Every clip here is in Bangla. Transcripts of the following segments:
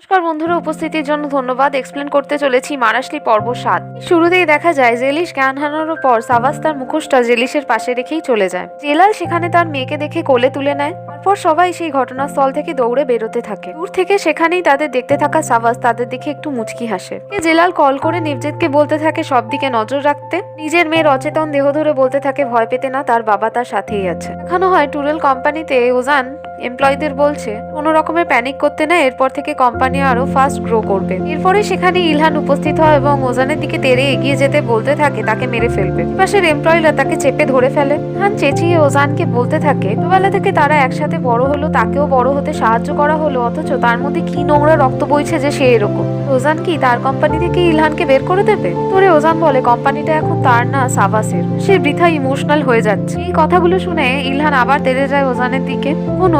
নমস্কার বন্ধুরা, উপস্থিতির জন্য ধন্যবাদ। এক্সপ্লেন করতে চলেছি মারাশলি পর্ব 7। শুরুতেই দেখা যায় জেলিশ জ্ঞান হারানোর পর সাবাস তার মুখোশটা জেলিশের পাশে রেখেই চলে যায়। জেলাল সেখানে তার মেয়েকে দেখে কোলে তুলে নেয়। তারপর সবাই সেই ঘটনাস্থল থেকে দৌড়ে বেরোতে থাকে। দূর থেকে সেখানেই তাদের দেখতে থাকা সাবাস তাদের দেখে একটু মুচকি হাসে। জেলাল কল করে নির্জিতকে বলতে থাকে সব দিকে নজর রাখতে। নিজের মেয়ের অচেতন দেহ ধরে বলতে থাকে ভয় পেতে না, তার বাবা তার সাথেই আছে। দেখানো হয় টুরেল কোম্পানিতে ওজান এমপ্লয়ীদের বলছে কোনো রকমের প্যানিক করতে না, এরপর থেকে কোম্পানি আরো ফাস্ট গ্রো করবে। এরপরে সেখানে ইলহান উপস্থিত হয় এবং ওজানের দিকে তেড়ে এগিয়ে যেতে বলতে থাকে তাকে মেরে ফেলবে। পাশের এমপ্লয়ীরা তাকে চেপে ধরে ফেলে। ইলহান চেঁচিয়ে ওজানকে বলতে থাকে ছোটবেলা থেকে তারা একসাথে বড় হলো, তাকেও বড় হতে সাহায্য করা হলো, অথচ তার মধ্যে কি নোংরা রক্ত বইছে যে সে এরকম। ওজান কি তার কোম্পানি থেকে ইলহানকে বের করে দেবে? তোরে ওজান বলে কোম্পানিটা এখন তার না সাবাসের। সে বৃথা ইমোশনাল হয়ে যাচ্ছে। এই কথাগুলো শুনে ইলহান আবার তেড়ে যায় ওজানের দিকে।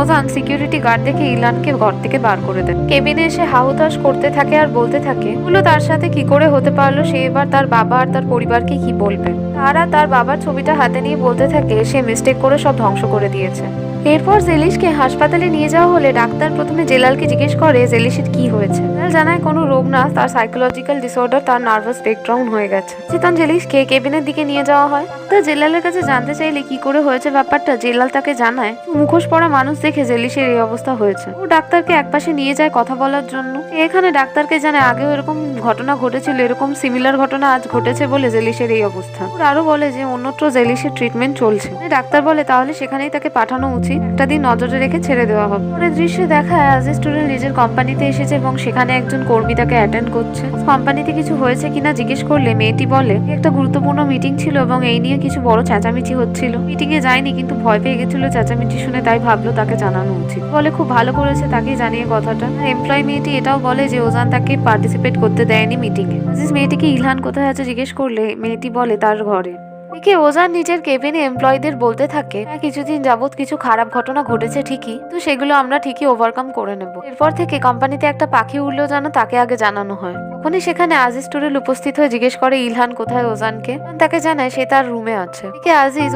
ওজান সিকিউরিটি গার্ড দেখে ইলহানকে ঘর থেকে বার করে দেয়। কেবিনে এসে হাহুতাশ করতে থাকে আর বলতে থাকে এগুলো তার সাথে কি করে হতে পারলো, সে এবার তার বাবা আর তার পরিবারকে কি বলবে। তারা তার বাবার ছবিটা হাতে নিয়ে বলতে থাকে সে মিস্টেক করে সব ধ্বংস করে দিয়েছে। এরপর জেলিশকে হাসপাতালে নিয়ে যাওয়া হলে ডাক্তার প্রথমে জেলালকে জিজ্ঞেস করে জেলিশের কি হয়েছে। জেলাল জানায় কোনো রোগ না, তার সাইকোলজিক্যাল ডিসঅর্ডার, তার নার্ভাস ব্রেকডাউন হয়ে গেছে। চেতন জেলিশকে কেবিনের দিকে নিয়ে যাওয়া হয়। ডাক্তার জেলালের কাছে জানতে চাইলে কি করে হয়েছে ব্যাপারটা, জেলাল তাকে জানায় মুখোশ পরা মানুষ দেখে জেলিশের এই অবস্থা হয়েছে। ও ডাক্তারকে একপাশে নিয়ে যায় কথা বলার জন্য। এখানে ডাক্তারকে জানায় আগেও এরকম ঘটনা ঘটেছিল, এরকম সিমিলার ঘটনা আজ ঘটেছে বলে জেলিশের এই অবস্থা। ওর আরো বলে যে অন্যত্র জেলিশের ট্রিটমেন্ট চলছে। ডাক্তার বলে তাহলে সেখানেই তাকে পাঠানো উচিত, একটা দিন নজরে রেখে ছেড়ে দেওয়া হবে। পরের দৃশ্যে দেখায় আজিজ টুরেল নিজের কোম্পানিতে এসেছে এবং সেখানে একজন কর্মী তাকে অ্যাটেন্ড করছে। কোম্পানিতে কিছু হয়েছে কিনা জিজ্ঞেস করলে মেয়েটি বলে একটা গুরুত্বপূর্ণ মিটিং ছিল এবং এই নিয়ে কিছু বড় চেঁচামেচি হচ্ছিল। মিটিং এ যায়নি কিন্তু ভয় পেয়ে গেছিল চেঁচামেচি শুনে, তাই ভাবলো তাকে জানানো উচিত। বলে খুব ভালো করেছে তাকে জানিয়ে কথাটা। এমপ্লয়ি মেয়েটি এটাও বলে যে ওজান তাকে পার্টিসিপেট করতে দেয়নি মিটিং এ। আজিজ মেয়েটিকে ইলহান কোথায় আছে জিজ্ঞেস করলে মেয়েটি বলে তার ঘরে। একে ওজান নিজের কেবিনে এমপ্লয়ীদের বলতে থাকে কিছুদিন যাবত কিছু খারাপ ঘটনা ঘটেছে ঠিকই, তো সেগুলো আমরা ঠিকই ওভারকাম করে নেব। এরপর থেকে কোম্পানিতে একটা পাখি উঠলো যেন তাকে আগে জানানো হয়। তখনই সেখানে আজিজ টুরেল উপস্থিত হয়ে জিজ্ঞেস করে ইলহান কোথায় ওজানকে। তাকে জানায় সে তার রুমে আছে। একে আজিজ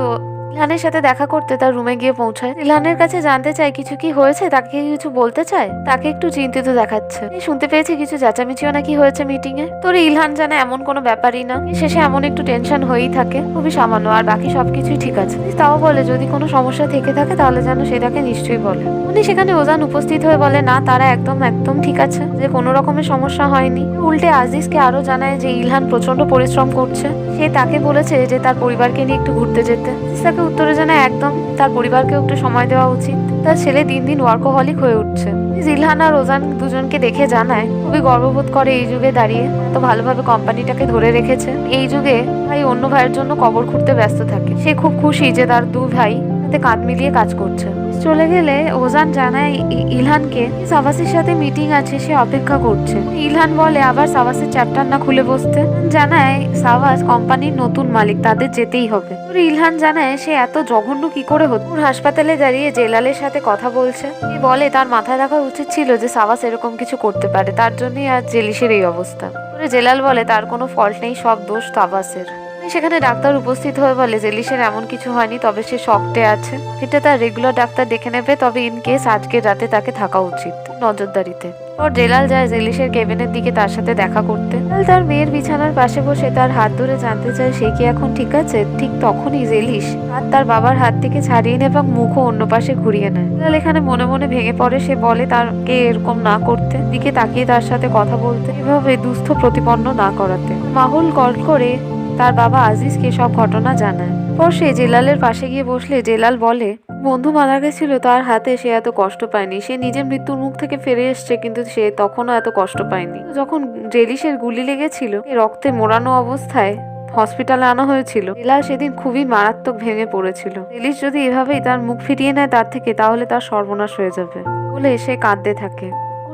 ইলহানের সাথে দেখা করতে তার রুমে গিয়ে পৌঁছায়। ইলহানের কাছে জানতে চায় কিছু কি হয়েছে, তাকে কিছু বলতে চায়। তাকে একটু চিন্তিত দেখাচ্ছে। শুনতে পেয়েছি কিছু চেঁচামেচিও নাকি হয়েছে মিটিং এ। তোর ইলহান জানে এমন কোনো ব্যাপারই না, শেষে এমন একটু টেনশন হয়েই থাকে, খুবই সামান্য, আর বাকি সবকিছুই ঠিক আছে। তাও বলে যদি কোনো সমস্যা থেকে থাকে তাহলে যেন সেটাকে নিশ্চয়ই বলে। উনি সেখানে ওজান উপস্থিত হয়ে বলে না, তারা একদম ঠিক আছে, যে কোনো রকমের সমস্যা হয়নি। উল্টে আজিজকে আরো জানায় যে ইলহান প্রচন্ড পরিশ্রম করছে, সে তাকে বলেছে যে তার পরিবারকে নিয়ে একটু ঘুরতে যেতে। তাকে উত্তরে জানায় একদম তার পরিবারকে একটু সময় দেওয়া উচিত, তার ছেলে দিন দিন ওয়ার্কোহলিক হয়ে উঠছে। ইলহান আর ওজান দুজনকে দেখে জানায় খুবই গর্ববোধ করে এই যুগে দাঁড়িয়ে তো ভালোভাবে কোম্পানিটাকে ধরে রেখেছে। এই যুগে ভাই অন্য ভাইয়ের জন্য কবর খুঁড়তে ব্যস্ত থাকে। সে খুব খুশি যে তার দু ভাই তাতে কাঁধ মিলিয়ে কাজ করছে। চলে গেলে ওজান জানায় ইলহানকে সাবাসের সাথে মিটিং আছে, সে অপেক্ষা করছে। ইলহান বলে আবার সাবাসের চ্যাপ্টার না খুলে বসতে। জানায় সাবাস কোম্পানির নতুন মালিক, তাদের যেতেই হবে। ইলহান জানায় সে এত জঘন্য কি করে হতো। হাসপাতালে দাঁড়িয়ে জেলালের সাথে কথা বলছে। বলে তার মাথায় রাখা উচিত ছিল যে সাবাস এরকম কিছু করতে পারে, তার জন্যই আজ জেলিশের এই অবস্থা। জেলাল বলে তার কোনো ফল্ট নেই, সব দোষ সাবাসের। সেখানে ডাক্তার উপস্থিত হয়ে বলে জেলিশের এমন কিছু হয়নি, তবে সে শকটে আছে। এটা তার রেগুলার ডাক্তার দেখে নেবে, তবে ইন কেস আজকের রাতে তাকে থাকা উচিত নজরদারিতে। ওর জেলাল যায় জেলিশের কেবিনের দিকে তার সাথে দেখা করতে। তার মেয়ের বিছানার পাশে বসে তার হাত ধরে জানতে চায় সে কি এখন ঠিক আছে। ঠিক তখনই জেলিশ হাত তার বাবার হাত থেকে ছাড়িয়ে নেয় এবং মুখও অন্য পাশে ঘুরিয়ে নেয়। জেলাল এখানে মনে মনে ভেঙে পড়ে। সে বলে তাকে এরকম না করতে, দিকে তাকিয়ে তার সাথে কথা বলতে, এভাবে দুস্থ প্রতিপন্ন না করাতে। মাহুল কল করে তার বাবা আজিজকে সব ঘটনা জানায়। পর সে জেলালের পাশে গিয়ে বসলে জেলাল বলে বন্ধু মারা গেছিল তার হাতে, সে এত কষ্ট পায়নি। সে নিজের মৃত্যুর মুখ থেকে ফিরে এসছে, কিন্তু সে তখনও এত কষ্ট পায়নি। যখন জেলিশের গুলি লেগেছিল রক্তে মোড়ানো অবস্থায় হসপিটালে আনা হয়েছিল, জেলাল সেদিন খুবই মারাত্মক ভেঙে পড়েছিল। জেলিশ যদি এভাবেই তার মুখ ফিরিয়ে নেয় তার থেকে, তাহলে তার সর্বনাশ হয়ে যাবে বলে সে কাঁদতে থাকে।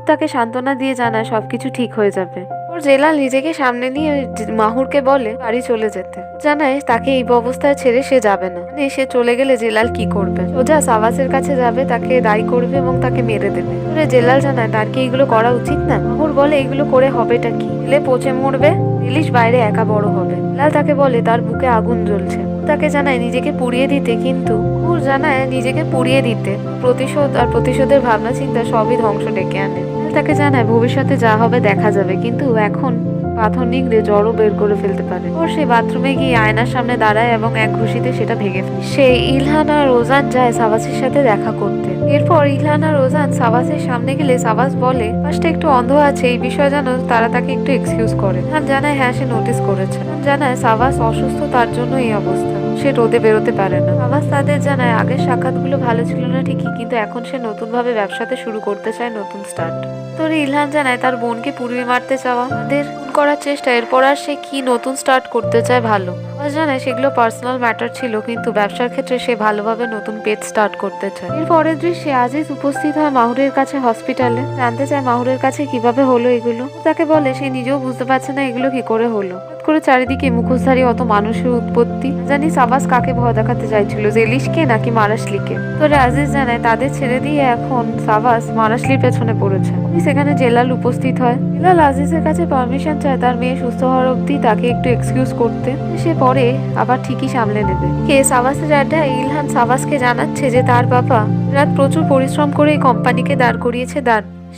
তাকে সান্ত্বনা দিয়ে জানায় সবকিছু ঠিক হয়ে যাবে। জেলাল নিজেকে সামনে নিয়ে মাহুরকে বলে বাড়ি চলে যেতে। জানায় তাকে এই অবস্থায় ছেড়ে সে যাবে না, মানে সে চলে গেলে জেলাল কি করবে। সোজা সাবাসের কাছে যাবে, তাকে দায়ী করবে এবং তাকে মেরে দেবে। জেলাল জানায় তার কি এগুলো করা উচিত না। মাহুর বলে এগুলো করে হবেটা কি, ছেলে পচে মরবে, জেলিশ বাইরে একা বড় হবে। জেলাল তাকে বলে তার বুকে আগুন জ্বলছে। তাকে জানায় নিজেকে পুড়িয়ে দিতে, কিন্তু নূর জানায় নিজেকে পুড়িয়ে দিতে প্রতিশোধ আর প্রতিশোধের ভাবনা চিন্তা সবই ধ্বংস ডেকে আনে। তাকে জানায় ভবিষ্যতে যা হবে দেখা যাবে, কিন্তু এখন পাথর নিগড়ে জড়ও বের করে ফেলতে পারে। ওর সে বাথরুমে গিয়ে আয়নার সামনে দাঁড়ায় এবং এক ঘুষিতে সেটা ভেঙে ফেলে। সে ইলহান আর রোজান যায় সাবাসের সাথে দেখা করতে। এরপর ইলহান আর রোজান সাবাসের সামনে গেলে সাবাস বলে পাশটা একটু অন্ধ আছে, এই বিষয়ে যেন তারা তাকে একটু এক্সকিউজ করে। ইলহান জানায় হ্যাঁ সে নোটিস করেছে। জানায় সাবাস অসুস্থ, তার জন্য এই অবস্থা, সে রোদে বেরোতে পারে না। সাবাস তাদের জানায় আগের সাক্ষাৎগুলো ভালো ছিল না ঠিকই, কিন্তু এখন সে নতুন ভাবে ব্যবসাতে শুরু করতে চায়, নতুন স্টার্ট। তোর ইলহান জানায় তার বোনকে পুড়িয়ে মারতে চাওয়া তাদের করার চেষ্টা, এরপর আর সে কি নতুন স্টার্ট করতে চায় ভালো। জানায় সেগুলো পার্সোনাল ম্যাটার ছিল, কিন্তু ব্যবসার ক্ষেত্রে সে ভালোভাবে নতুন পেজ স্টার্ট করতে চায়। এর পরের দৃশ্যে আজিজ উপস্থিত হয় মাহুরের কাছে হসপিটালে, জানতে চায় মাহুরের কাছে কিভাবে হলো এগুলো। তাকে বলে সে নিজেও বুঝতে পারছে না এগুলো কি করে হলো। করে চারিদিকে মুখোশধারী অত মানুষের উৎপত্তি। জানি সাবাস কাকে ভয় দেখাতে চাইছিল, জেলিশকে নাকি মারাশলিকে। তোরে আজিজ জানায় তাদের ছেড়ে দিয়ে এখন সাবাস মারাশলির পেছনে পড়েছে। সেখানে জেলাল উপস্থিত হয়। জেলাল আজিজের কাছে পারমিশন চায় তার মেয়ে সুস্থ হওয়ার অব্দি তাকে একটু এক্সকিউজ করতে, সে পরে আবার ঠিকই সামলে নেবে। কে সাবাসের আড্ডায় ইলহান সাবাসকে জানাচ্ছে যে তার বাবা রাত প্রচুর পরিশ্রম করে এই কোম্পানিকে দাঁড় করিয়েছে,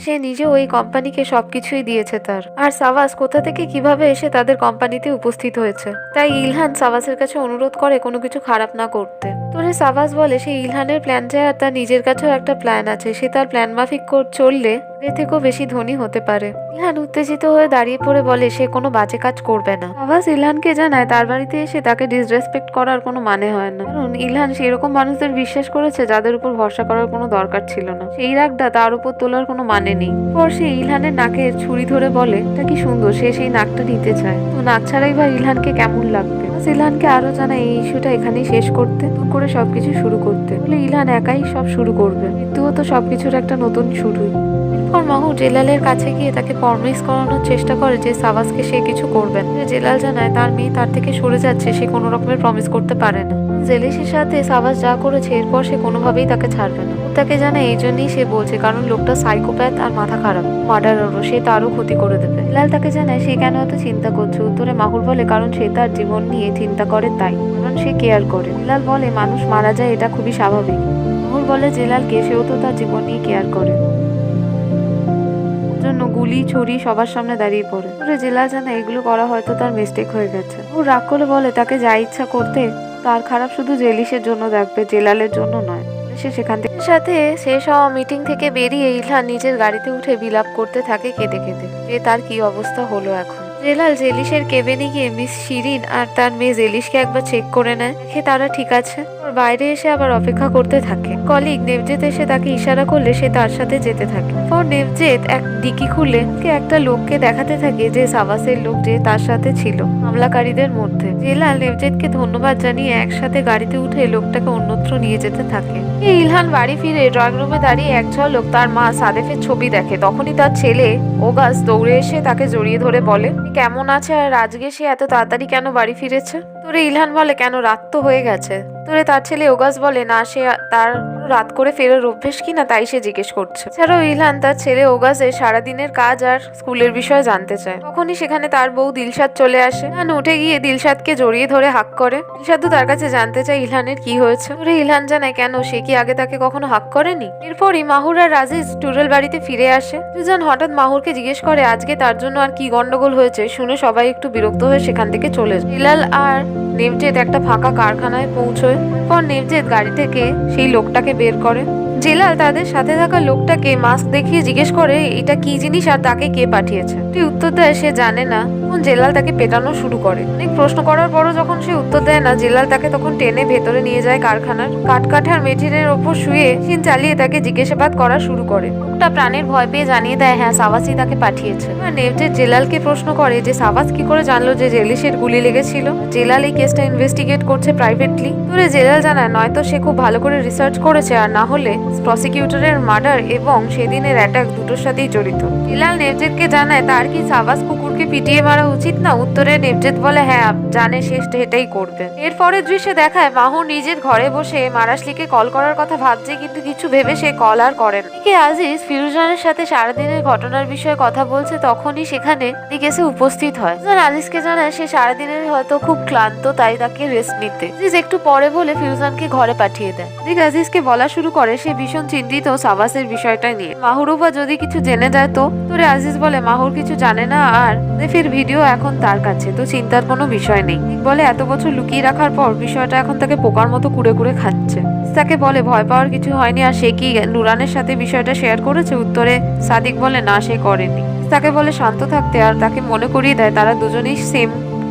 সে নিজে ওই কোম্পানিকে সবকিছুই দিয়েছে তার। আর সাবাস কোথা থেকে কিভাবে এসে তাদের কোম্পানিতে উপস্থিত হয়েছে। তাই ইলহান সাবাসের কাছে অনুরোধ করে কোনো কিছু খারাপ না করতে। তোরে সাবাস বলে সে ইলহানের প্ল্যান চায় আর তার নিজের কাছেও একটা প্ল্যান আছে, সে তার প্ল্যান মাফিক চললে এর থেকেও বেশি ধনী হতে পারে। ইলহান উত্তেজিত হয়ে দাঁড়িয়ে পড়ে বলে সে কোনো বাজে কাজ করবে না। সাবাস ইলহানকে জানায় তার বাড়িতে এসে তাকে ডিসরেসপেক্ট করার কোনো মানে হয় না, কারণ ইলহান সেরকম মানুষদের বিশ্বাস করেছে যাদের উপর ভরসা করার কোনো দরকার ছিল না। সেই রাগটা তার উপর তোলার কোনো মানে নেই। পর সে ইলহানের নাকে ছুরি ধরে বলে এটা কি সুন্দর, সে সেই নাকটা নিতে চায়। তো নাক ছাড়াই বা ইলহানকে কেমন লাগবে। ইলহানকে আরো জানায় এই ইস্যুটা এখানেই শেষ করতে, নতুন করে সবকিছু শুরু করতে। বলে ইলহান একাই সব শুরু করবে, মৃত্যুও তো সবকিছুর একটা নতুন শুরুই। এরপর মাহুর জেলালের কাছে গিয়ে তাকে প্রমিস করানোর চেষ্টা করে যে সাবাসকে সে কিছু করবেন। জেলাল জানায় তার মেয়ে তার থেকে সরে যাচ্ছে, সে কোনো রকমের প্রমিস করতে পারে না। জেলিসের সাথে সাবাস যা করেছে এরপর সে কোনোভাবেই তাকে ছাড়বে না। তাকে জানায় এই জন্যই সে বলছে, কারণ লোকটা সাইকোপ্যাথ আর মাথা খারাপ, মার্ডারারও, সে তারও ক্ষতি করে দেবে। জেলাল তাকে জানায় সে কেন এত চিন্তা করছে। উত্তরে মাহুর বলে কারণ সে তার জীবন নিয়ে চিন্তা করে, তাই, কারণ সে কেয়ার করে। জেলাল বলে মানুষ মারা যায়, এটা খুবই স্বাভাবিক। মাহুর বলে জেলালকে সেও তো তার জীবন নিয়ে কেয়ার করে, জন্য গুলি ছুরি সবার সামনে দাঁড়িয়ে পড়ে। জেলাল জানে এগুলো করা হয়তো তার মিস্টেক হয়ে গেছে। ও রাগ করে বলে তাকে যা ইচ্ছা করতে, তার খারাপ শুধু জেলিসের জন্য দেখবে, জেলালের জন্য নয়। সে সেখান থেকে সাথে শেষ হওয়া মিটিং থেকে বেরিয়ে ইলহান নিজের গাড়িতে উঠে বিলাপ করতে থাকে কেঁদে কেঁদে যে তার কি অবস্থা হলো এখন। জেলাল জেলিসের কেবিনে গিয়ে মিস শিরিন আর তার মেয়ে জেলিসকে একবার চেক করে নেয়, দেখে তারা ঠিক আছে। বাইরে এসে আবার অপেক্ষা করতে থাকে। কলিগ নেভজেত এসে তাকে ইশারা করলে সে তার সাথে যেতে থাকে। পর নেভজেত এক ডিকি খুলে একটা লোককে দেখাতে থাকে যে সাবাসের লোক, যে তার সাথে ছিল হামলাকারীদের মধ্যে। জেলাল নেভজেতকে ধন্যবাদ জানিয়ে একসাথে গাড়িতে উঠে লোকটাকে অন্যত্র নিয়ে যেতে থাকে। ইলহান বাড়ি ফিরে ড্রয়িং রুমে দাঁড়িয়ে এক ঝলক তার মা সাদেফের ছবি দেখে। তখনই তার ছেলে ওগাস দৌড়ে এসে তাকে জড়িয়ে ধরে বলে কেমন আছে আর আজকে সে এত তাড়াতাড়ি কেন বাড়ি ফিরেছে। তোরে ইলহান বলে কেন, রাত তো হয়ে গেছে। তোরে তার ছেলে ওগাস বলে না, সে তার রাত করে ফেরার অভ্যেস কিনা তাই সে জিজ্ঞেস করছে। এছাড়াও ইলহান তার ছেলে ওগাসের সারাদিনের কাজ আর স্কুলের বিষয়ে জানতে চায়। তখনই সেখানে তার বউ দিলশাদ চলে আসে। ইলহান উঠে গিয়ে দিলশাদকে জড়িয়ে ধরে হাক করে। দিলশাদও তার কাছে জানতে চায় ইলহানের কি হয়েছে। তোরে ইলহান জানায় কেন, সে কি আগে তাকে কখনো হাক করেনি। এরপরই মাহুর আর রাজিজ টুরেল বাড়িতে ফিরে আসে। দুজন হঠাৎ মাহুরকে জিজ্ঞেস করে আজকে তার জন্য আর কি গন্ডগোল হয়েছে। শুনে সবাই একটু বিরক্ত হয়ে সেখান থেকে চলে যায়। জেলাল আর নেভজেত একটা ফাঁকা কারখানায় পৌঁছয়। পর নেভজেত গাড়ি থেকে সেই লোকটাকে বের করে। জেলাল তাদের সাথে থাকা লোকটাকে মাস্ক দেখিয়ে জিজ্ঞেস করে এটা কি জিনিস আর তাকে কে পাঠিয়েছে। উত্তর দেয় সে জানে না। তখন জেলাল তাকে পেটানো শুরু করে। অনেক প্রশ্ন করার পরও যখন সে উত্তর দেয় না, জেলাল তাকে তখন টেনে ভেতরে নিয়ে যায় কারখানার। কাঠকাঠার মেঝের ওপর শুয়ে সিন চালিয়ে তাকে জিজ্ঞাসাবাদ করা শুরু করে। লোকটা প্রাণের ভয় পেয়ে জানিয়ে দেয় হ্যাঁ সাবাসই তাকে পাঠিয়েছে। নেভজেত জেলালকে প্রশ্ন করে যে সাবাস কি করে জানলো যে জেলিসের গুলি লেগেছিল। জেলাল এই কেসটা ইনভেস্টিগেট করছে প্রাইভেটলি। তোরে জেলাল জানায় নয়তো সে খুব ভালো করে রিসার্চ করেছে, আর না হলে প্রসিকিউটরের মার্ডার এবং সেদিনের অ্যাটাক দুটোর সাথেই জড়িত। জেলাল নেভজেতকে জানায় তার কি সাবাস কুকুরকে মাহুরকে পিটিয়ে মারা উচিত না? উত্তরে নেবজেদ বলে হ্যাঁ জানে সে এটাই করবে। এরপরের দৃশ্যে দেখায় মাহুর নিজের ঘরে বসে মারাশলিকে কল করার কথা ভাবছে, কিন্তু কিছু ভেবে সে কল আর করে না। আজিজ ফিরোজানের সাথে সারাদিনের ঘটনার বিষয়ে কথা বলছে, তখনই সেখানে সাদিক এসে উপস্থিত হয়। আজিজকে জানায় সে সারাদিনের হয়তো খুব ক্লান্ত, তাই তাকে রেস্ট নিতে। আজিজ একটু পরে বলে ফিরোজানকে ঘরে পাঠিয়ে দেয়। আজিজকে বলা শুরু করে সে ভীষণ চিন্তিত সাবাসের বিষয়টা নিয়ে। মাহুরও বা যদি কিছু জেনে যায় তো? তোরে আজিজ বলে মাহুর কিছু জানে না, আর ফির ভিডিও এখন তার কাছে, তো চিন্তার কোনো বিষয় নেই। বলে এত বছর লুকিয়ে রাখার পর বিষয়টা এখন তাকে পোকার মতো কুড়ে কুড়ে খাচ্ছে। তাকে বলে ভয় পাওয়ার কিছু হয়নি, আর সে কি নুরানের সাথে বিষয়টা শেয়ার করেছে? উত্তরে সাদিক বলে না, সে করেনি। তাকে বলে শান্ত থাকতে, আর তাকে মনে করিয়ে দেয় তারা দুজনেই সেম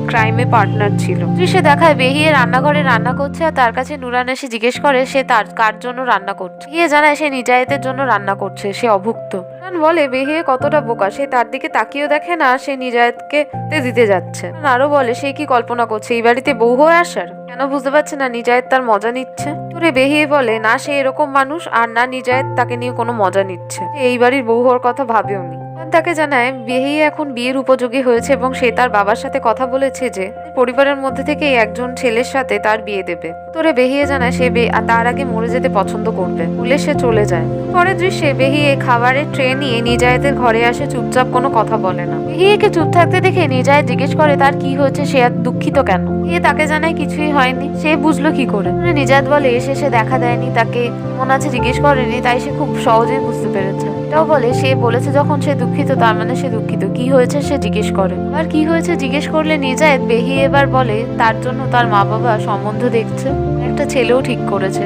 ক্রাইমে পার্টনার ছিল। দৃশ্যে দেখায় বেহিয়ে রান্নাঘরে রান্না করছে, আর তার কাছে নুরান এসে জিজ্ঞেস করে সে তার কার জন্য রান্না করছে। বেহিয়ে জানায় সে নিজায়েতের জন্য রান্না করছে, সে অভুক্ত। নুরান বলে বেহিয়ে কতটা বোকা, সে তার দিকে তাকিয়েও দেখে না, সে নিজায়েতকে দিতে যাচ্ছে। আরো বলে সে কি কল্পনা করছে এই বাড়িতে বউ হয়ে আসার? কেন বুঝতে পারছে না নিজায়েত তার মজা নিচ্ছে? তোরে বেহিয়ে বলে না সে এরকম মানুষ, আর না নিজায়েত তাকে নিয়ে কোনো মজা নিচ্ছে, এই বাড়ির বউ হওয়ার কথা ভাবেও নি। তাকে জানায় বেহিয়ে এখন বিয়ের উপযোগী হয়েছে এবং সে তার বাবার সাথে কথা বলেছে যে পরিবারের মধ্যে থেকে একজন ছেলের সাথে তার বিয়ে দেবে। তোরে বেহিয়ে জানায় সে তার আগে মরে যেতে পছন্দ করবে, বলে সে চলে যায়। পরের দৃশ্যে বেহিয়ে খাবারের ট্রে নিয়ে নিজায়েতের ঘরে আসে, চুপচাপ কোনো কথা বলে না। বেহিয়েকে চুপ থাকতে দেখে নিজায়েত জিজ্ঞেস করে তার কি হয়েছে, সে আর দুঃখিত কেন? বেহিয়ে তাকে জানায় কিছুই হয়নি। সে বুঝলো কি করে? নিজায়েত বলে এসে সে দেখা দেয়নি, তাকে মনে আছে জিজ্ঞেস করেনি, তাই সে খুব সহজেই বুঝতে পেরেছে। এটাও বলে সে বলেছে যখন সে দুঃখিত তার মানে সে দুঃখিত। কি হয়েছে সে জিজ্ঞেস করে, আর কি হয়েছে জিজ্ঞেস করলে নিজায়েত বেহিয়ে এবার বলে তার জন্য তার মা বাবা সম্বন্ধ দেখছে, একটা ছেলেও ঠিক করেছে।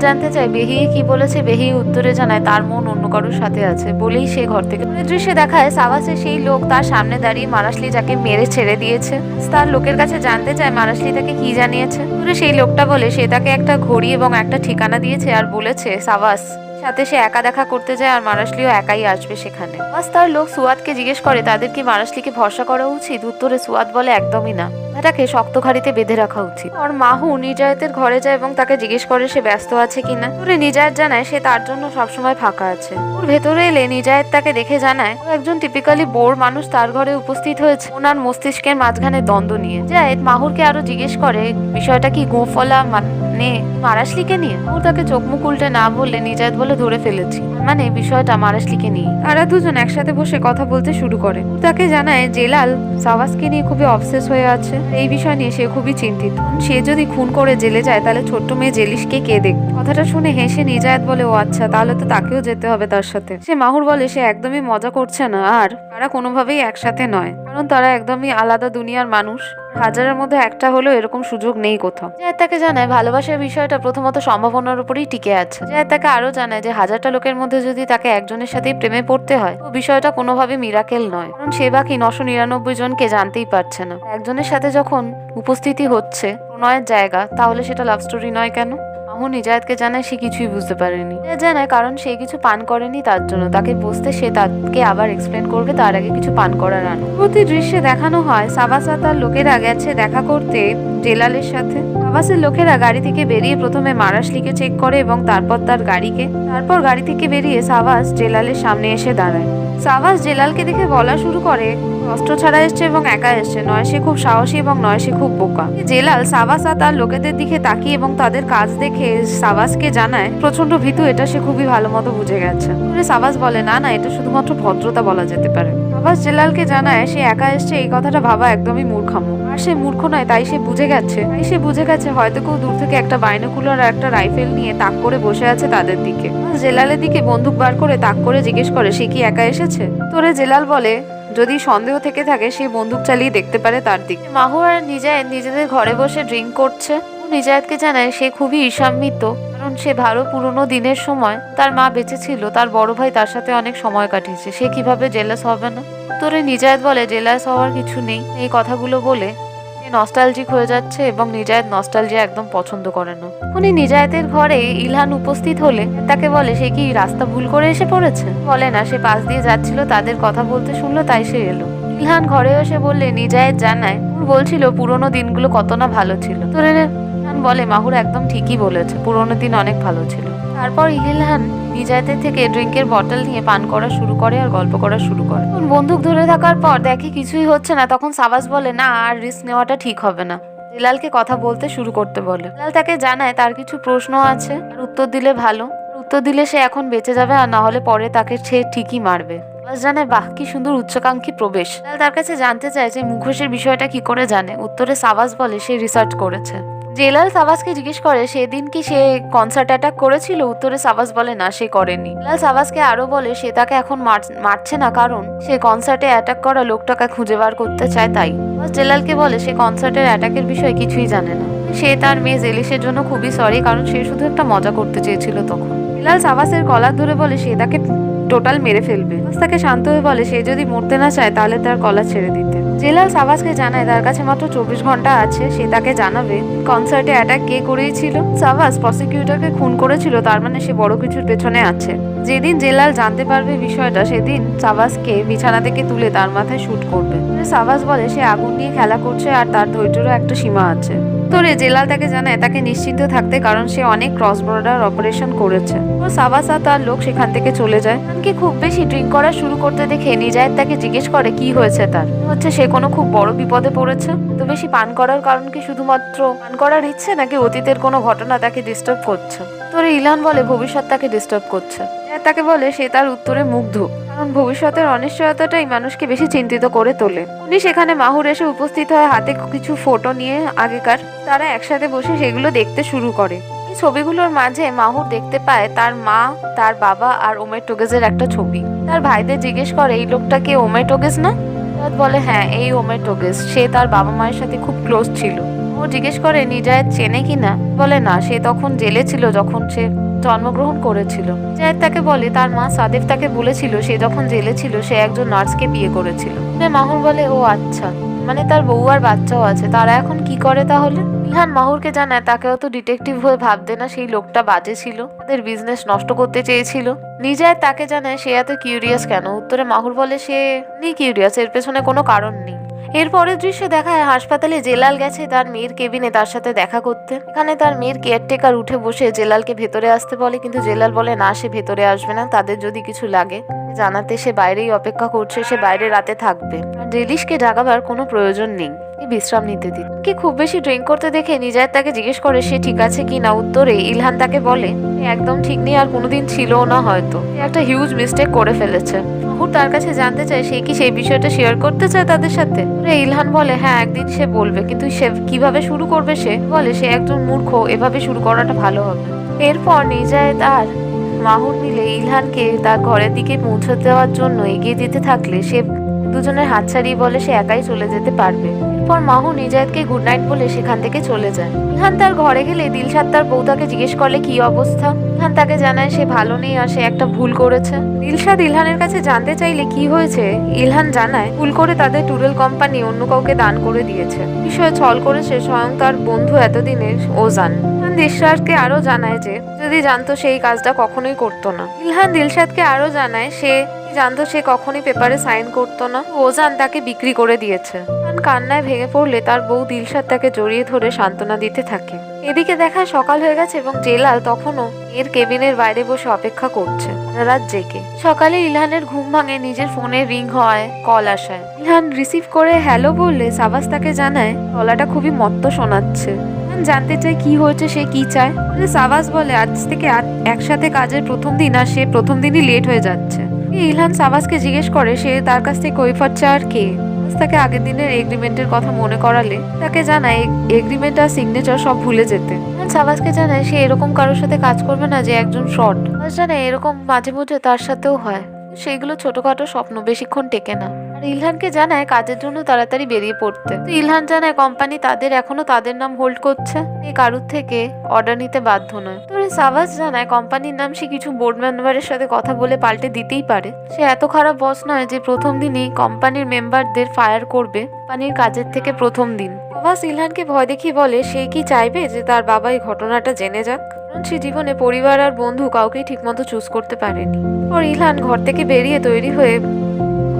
জানতে চায় বেহিয়ে কি বলেছে, বেহিয়ে উত্তরে জানায় তার মন অন্য কারোর সাথে আছে, বলেই সে ঘর থেকে দৃশ্যে দেখায় সাবাসে সেই লোক তার সামনে দাঁড়িয়ে মারাশলি যাকে মেরে ছেড়ে দিয়েছে। তার লোকের কাছে জানতে চায় মারাশলি তাকে কি জানিয়েছে। সেই লোকটা বলে সে তাকে একটা ঘড়ি এবং একটা ঠিকানা দিয়েছে, আর বলেছে সাবাস সাথে সে একা দেখা করতে যায়, আর মারাশলিও একাই আসবে সেখানে। বাস তার লোক সুয়াদকে জিজ্ঞেস করে তাদের কি মারাশলিকে ভরসা করা উচিত? উত্তরে সুয়াদ বলে একদমই না, তাকে শক্ত খাড়িতে বেঁধে রাখা উচিত। আর মাহু নিজায়েতের ঘরে যায় এবং তাকে জিজ্ঞেস করে সে ব্যস্ত আছে কিনা। তোরে নিজায়েত জানায় সে তার জন্য সবসময় ফাঁকা আছে। ওর ভেতরে এলে নিজায়েত তাকে দেখে জানায় ও একজন টিপিক্যালি বোর মানুষ তার ঘরে উপস্থিত হয়েছে ওনার মস্তিষ্কের মাঝখানে দ্বন্দ্ব নিয়ে। জায়েদ মাহুরকে আরো জিজ্ঞেস করে বিষয়টা কি গোফলা মানে মারাশলিকে নিয়ে। ও তাকে চোখ মুখ উল্টে না বললে নিজায়েত বলে ধরে ফেলেছি, মানে বিষয়টা মারাশলিকে নিয়ে। তারা দুজন একসাথে বসে কথা বলতে শুরু করে। তাকে জানায় জেলাল সাওয়াসকে নিয়ে খুবই অবসেস হয়ে আছে, এই বিষয় নিয়ে সে খুবই চিন্তিত। সে যদি খুন করে জেলে যায় তাহলে ছোট্ট মেয়ে জেলিশকে কে দেখবে? কথাটা শুনে হেসে নিজায়েত বলে ও আচ্ছা, তাহলে তো তাকেও যেতে হবে তার সাথে। সে মাহুর বলে সে একদমই মজা করছে না, আর তারা কোনোভাবেই একসাথে নয়, কারণ তারা একদমই আলাদা দুনিয়ার মানুষ। হাজারের মধ্যে একটা হলেও এরকম সুযোগ নেই কোথাও। জায়েদ তাকে জানায় ভালোবাসার বিষয়টা প্রথমত সম্ভাবনার উপরেই টিকে আছে। জায়েদ তাকে আরো জানায় যে হাজারটা লোকের মধ্যে যদি তাকে একজনের সাথেই প্রেমে পড়তে হয় তো বিষয়টা কোনোভাবে মিরাকেল নয়, কারণ সে বাকি 999 জনকে জানতেই পারছে না। একজনের সাথে যখন উপস্থিতি হচ্ছে প্রণয়ের জায়গা, তাহলে সেটা লাভ স্টোরি নয় কেন? মাহু নিজায়েতকে জানায় সে কিছুই বুঝতে পারেনি। জানায় কারণ সে কিছু পান করেনি, তার জন্য তাকে বসতে সে তাকে আবার এক্সপ্লেন করবে তার আগে কিছু পান করার আনো। প্রতি দৃশ্যে দেখানো হয় সাবাসা তার লোকেরা গেছে দেখা করতে জেলালের সাথে। সাবাসের লোকেরা গাড়ি থেকে বেরিয়ে প্রথমে মারাশলিকে চেক করে এবং তারপর তার গাড়িকে। তারপর গাড়ি থেকে বেরিয়ে সাবাস জেলালের সামনে এসে দাঁড়ায়। সাবাস জেলালকে দেখে বলা শুরু করে অস্ত্র ছাড়া এসছে এবং একা এসছে, নয় সে খুব সাহসী এবং নয় সে খুব বোকা। জেলাল সাবাসা তার লোকেদের দিকে তাকিয়ে এবং তাদের কাজ দেখে সাবাসকে জানায় প্রচন্ড ভীতু, এটা সে খুবই ভালো মতো বুঝে গেছে। সাবাস বলে না না, এটা শুধুমাত্র ভদ্রতা বলা যেতে পারে। সাবাস জেলালকে জানায় সে একা এসছে এই কথাটা ভাবা একদমই মূর্খামো, আর সে মূর্খ নয়, তাই সে বুঝে গেছে হয়তো কেউ দূর থেকে একটা বাইনোকুলার আর একটা রাইফেল নিয়ে তাক করে বসে আছে তাদের দিকে। জেলালের দিকে বন্দুক বার করে তাক করে জিজ্ঞেস করে সে কি একা এসেছে? তোরে জেলাল বলে যদি সন্দেহ থেকে থাকে সে বন্দুক চালিয়ে দেখতে পারে তার দিকে। মাহু আর নিজায়েত নিজেদের ঘরে বসে ড্রিঙ্ক করছে। নিজায়েতকে জানায় সে খুবই ঈর্ষান্বিত, কারণ সে ভালো পুরনো দিনের সময় তার মা বেঁচে ছিল, তার বড় ভাই তার সাথে অনেক সময় কাটিয়েছে, সে কিভাবে জেলাস হবে না। তোরে নিজায়েত বলে জেলাস হওয়ার কিছু নেই। এই কথাগুলো বলে নস্টালজিক হয়ে যাচ্ছে এবং নিজায়েত নস্টালজিয়া একদম পছন্দ করে না। উনি নিজায়েতের ঘরে ইলহান উপস্থিত হলে তাকে বলে সে কি রাস্তা ভুল করে এসে পড়েছে। বলে না, সে পাশ দিয়ে যাচ্ছিল, তাদের কথা বলতে শুনলো তাই সে এলো। ইলহান ঘরে এসে বললে নিজায়েত জানায় বলছিল পুরোনো দিনগুলো কত না ভালো ছিল। তোরে ইলহান বলে মাহুর একদম ঠিকই বলেছে, পুরোনো দিন অনেক ভালো ছিল। তারপর ইলহান নিজায়াতের থেকে ড্রিঙ্কের বটল নিয়ে পান করা শুরু করে আর গল্প করা শুরু করে। বন্দুক ধরে থাকার পর দেখে কিছুই হচ্ছে না, তখন সাবাস বলে না আর রিস্ক নেওয়াটা ঠিক হবে না। জেলালকে কথা বলতে শুরু করতে বলে। জেলাল তাকে জানায় তার কিছু প্রশ্ন আছে আর উত্তর দিলে ভালো, উত্তর দিলে সে এখন বেঁচে যাবে আর না হলে পরে তাকে সে ঠিকই মারবে। জানে বাহ কি সুন্দর উচ্চাকাঙ্ক্ষী প্রবেশ। তার কাছে জানতে চায় যে মুখোশের বিষয়টা কি করে জানে। উত্তরে সাবাস বলে সে রিসার্চ করেছে। জেলাল সাবাসকে জিজ্ঞেস করে সেদিন কি সে কনসার্ট অ্যাটাক করেছিল। উত্তরে সাবাস বলে না সে করেনি। জেলাল সাবাসকে আরো বলে সে তাকে এখন মারছে না কারণ সে কনসার্টে অ্যাটাক করা লোকটাকে খুঁজে বার করতে চায় তাই। জেলালকে বলে সে কনসার্টের অ্যাটাকের বিষয়ে কিছুই জানে না। সে তার মেয়ে জেলিসের জন্য খুবই সরি কারণ সে শুধু একটা মজা করতে চেয়েছিল তখন। জেলাল সাবাসের কলার ধরে বলে সে তাকে টোটাল মেরে ফেলবে। তাকে শান্ত হয়ে বলে সে যদি মরতে না চায় তাহলে তার কলার ছেড়ে দিতে। জেলাল সাবাসকে জানায় তার কাছে মাত্র 24 ঘন্টা আছে, সে তাকে জানাবে কনসার্টে অ্যাটাক কে করেছিল। সাবাস প্রসিকিউটরকে খুন করেছিল, তার মানে সে বড় কিছুর পেছনে আছে। যেদিন জেলাল জানতে পারবে বিষয়টা সেদিন সাবাসকে বিছানা থেকে তুলে তার মাথায় শুট করবে। সাবাস বলে সে আগুন নিয়ে খেলা করছে আর তার ধৈর্যেরও একটা সীমা আছে। তোরে জেলাল তাকে জানায় তাকে নিশ্চিন্ত থাকতে কারণ সে অনেক ক্রস বর্ডার অপারেশন করেছে। ও সাবাস আর তার লোক সেখান থেকে চলে যায়। এমনকি খুব বেশি ড্রিঙ্ক করা শুরু করতে দেখে নিজায়েত তাকে জিজ্ঞেস করে কি হয়েছে তার। হচ্ছে সে কোনো খুব বড় বিপদে পড়েছে। তো বেশি পান করার কারণ কি শুধুমাত্র পান করার ইচ্ছে নাকি অতীতের কোনো ঘটনা তাকে ডিস্টার্ব করছে। তোরে ইলহান বলে ভবিষ্যৎ তাকে ডিস্টার্ব করছে। তাকে বলে সে তার উত্তরে মুগ্ধ কারণ ভবিষ্যতের অনিশ্চয়তাটাই মানুষকে বেশি চিন্তিত করে তোলে। উনি সেখানে মাহুর এসে উপস্থিত হয় হাতে কিছু ফটো নিয়ে আগেকার। তারা একসাথে বসে সেগুলো দেখতে শুরু করে। এই ছবিগুলোর মাঝে মাহুর দেখতে পায় তার মা, তার বাবা আর ওমের টোগেজের একটা ছবি। তার ভাইদের জিজ্ঞেস করে এই লোকটা কে ওমের টোগেজ না? বলে হ্যাঁ এই ওমের টোগেজ, সে তার বাবা মায়ের সাথে খুব ক্লোজ ছিল। ও জিজ্ঞেস করে নিজায়েত চেনে কিনা। বলে না, সে তখন জেলে ছিল যখন সে জন্মগ্রহণ করেছিল। জায়েদ তাকে বলে তার মা সাদেফ তাকে বলেছিল সে যখন জেলে ছিল সে একজন নার্সকে বিয়ে করেছিল। মাহুর বলে ও আচ্ছা, মানে তার বউ আর বাচ্চাও আছে, তারা এখন কি করে তাহলে? ইলহান মাহুরকে জানায় তাকেও তো ডিটেকটিভ হয়ে ভাবতে না, সেই লোকটা বাজে ছিল, তাদের বিজনেস নষ্ট করতে চেয়েছিল। নিজায়েত তাকে জানায় সে এত কিউরিয়াস কেন। উত্তরে মাহুর বলে সে কিউরিয়াস, এর পেছনে কোনো কারণ নেই। এরপরের দৃশ্য দেখায় হাসপাতালে জেলাল গেছে তার মেয়ের কেবিনে তার সাথে দেখা করতে। এখানে তার মেয়ের কেয়ারটেকার উঠে বসে জেলালকে ভেতরে আসতে বলে, কিন্তু জেলাল বলে না সে ভেতরে আসবে না, তাদের যদি কিছু লাগে জানাতে সে বাইরেই অপেক্ষা করছে, সে বাইরে রাতে থাকবে। জেলিশকে জাগাবার কোনো প্রয়োজন নেই, বিশ্রাম নিতে দিন। কি খুব বেশি ড্রিঙ্ক করতে দেখে নিজায়েত তাকে জিজ্ঞেস করে সে ঠিক আছে কি না। উত্তরে ইলহান তাকে বলে একদম ঠিক নেই আর কোনোদিন ছিলও না, হয়তো একটা হিউজ মিস্টেক করে ফেলেছে। মাহুর তার কাছে জানতে চায় সে কি সেই বিষয়টা শেয়ার করতে চায় তাদের সাথে। ইলহান বলে হ্যাঁ একদিন সে বলবে, কিন্তু সে কিভাবে শুরু করবে। সে বলে সে একজন মূর্খ, এভাবে শুরু করাটা ভালো হবে। এরপর নিজায়েত আর মাহুর মিলে ইলহানকে তার ঘরের দিকে পৌঁছে দেওয়ার জন্য এগিয়ে দিতে থাকলে সে দুজনের হাত ছাড়িয়ে বলে সে একাই চলে যেতে পারবে। এরপর মাহুর নিজায়েতকে গুড নাইট বলে সেখান থেকে চলে যায়। ইলহান তার ঘরে গেলে দিলশাদ তার বউ তাকে জিজ্ঞেস করলে কি অবস্থা। ইলহান তাকে জানায় সে ভালো নেই আর সে একটা ভুল করেছে। দিলশাদ ইলহানের কাছে জানতে চাইলে কি হয়েছে, ইলহান জানায় ভুল করে তাদের ট্যুরেল কোম্পানি অন্য কাউকে দান করে দিয়েছে। বিষয়ে ছল করেছে স্বয়ং তার বন্ধু এতদিনের ওজান। দিলশাদকে আরো জানায় যে যদি জানতো সেই কাজটা কখনোই করতো না। ইলহান দিলশাদকে আরো জানায় সে জানতো সে কখনোই পেপারে সাইন করতো না, ওজান তাকে বিক্রি করে দিয়েছে। কান্নায় ভেঙে পড়লে তার বউ দিলশাদ তাকে জড়িয়ে ধরে সান্ত্বনা দিতে থাকে। এদিকে দেখায় সকাল হয়ে গেছে এবং জেলাল তখনও এর কেবিনের বাইরে বসে অপেক্ষা করছে রাত জেগে। সকালে ইলহানের ঘুম ভাঙে নিজের ফোনে রিং হয়, কল আসায়। ইলহান রিসিভ করে হ্যালো বললে সাবাস তাকে জানায় গলাটা খুবই মত্ত শোনাচ্ছে। জানতে চায় কি হয়েছে, সে কি চায়। সাবাস বলে আজ থেকে একসাথে কাজের প্রথম দিন আর সে প্রথম দিনই লেট হয়ে যাচ্ছে। ইলহান সাবাসকে জিজ্ঞেস করে সে তার কাছ থেকে কৈফিয়ত চায় আর কে। তাকে আগের দিনের এগ্রিমেন্টের কথা মনে করালে তাকে জানায় এগ্রিমেন্ট আর সিগনেচার সব ভুলে যেতে। সাবাসকে জানায় সে এরকম কারোর সাথে কাজ করবে না যে একজন ফ্রড। জানে এরকম মাঝে মধ্যে তার সাথেও হয়, সেগুলো ছোটখাটো স্বপ্ন, বেশিক্ষণ টেকে না। আর ইলহানকে জানায় কাজের জন্য তাড়াতাড়ি বেরিয়ে পড়তে। তো ইলহান জানায় কোম্পানি এখনো তাদের নাম হোল্ড করছে, এই কারুর থেকে অর্ডার নিতে বাধ্য নয়। তো সাবাস জানায় কোম্পানির নাম সে কিছু বোর্ড মেম্বারের সাথে কথা বলে পাল্টে দিতেই পারে। সে এত খারাপ বস নয় যে প্রথম দিনই কোম্পানির মেম্বারদের ফায়ার করবে কোম্পানির কাজের থেকে প্রথম দিন। সাবাস ইলহানকে ভয় দেখিয়ে বলে সে কি চাইবে যে তার বাবা এই ঘটনাটা জেনে যাক, কারণ সে জীবনে পরিবার আর বন্ধু কাউকেই ঠিকমতো চুজ করতে পারেনি। আর ইলহান ঘর থেকে বেরিয়ে তৈরি হয়ে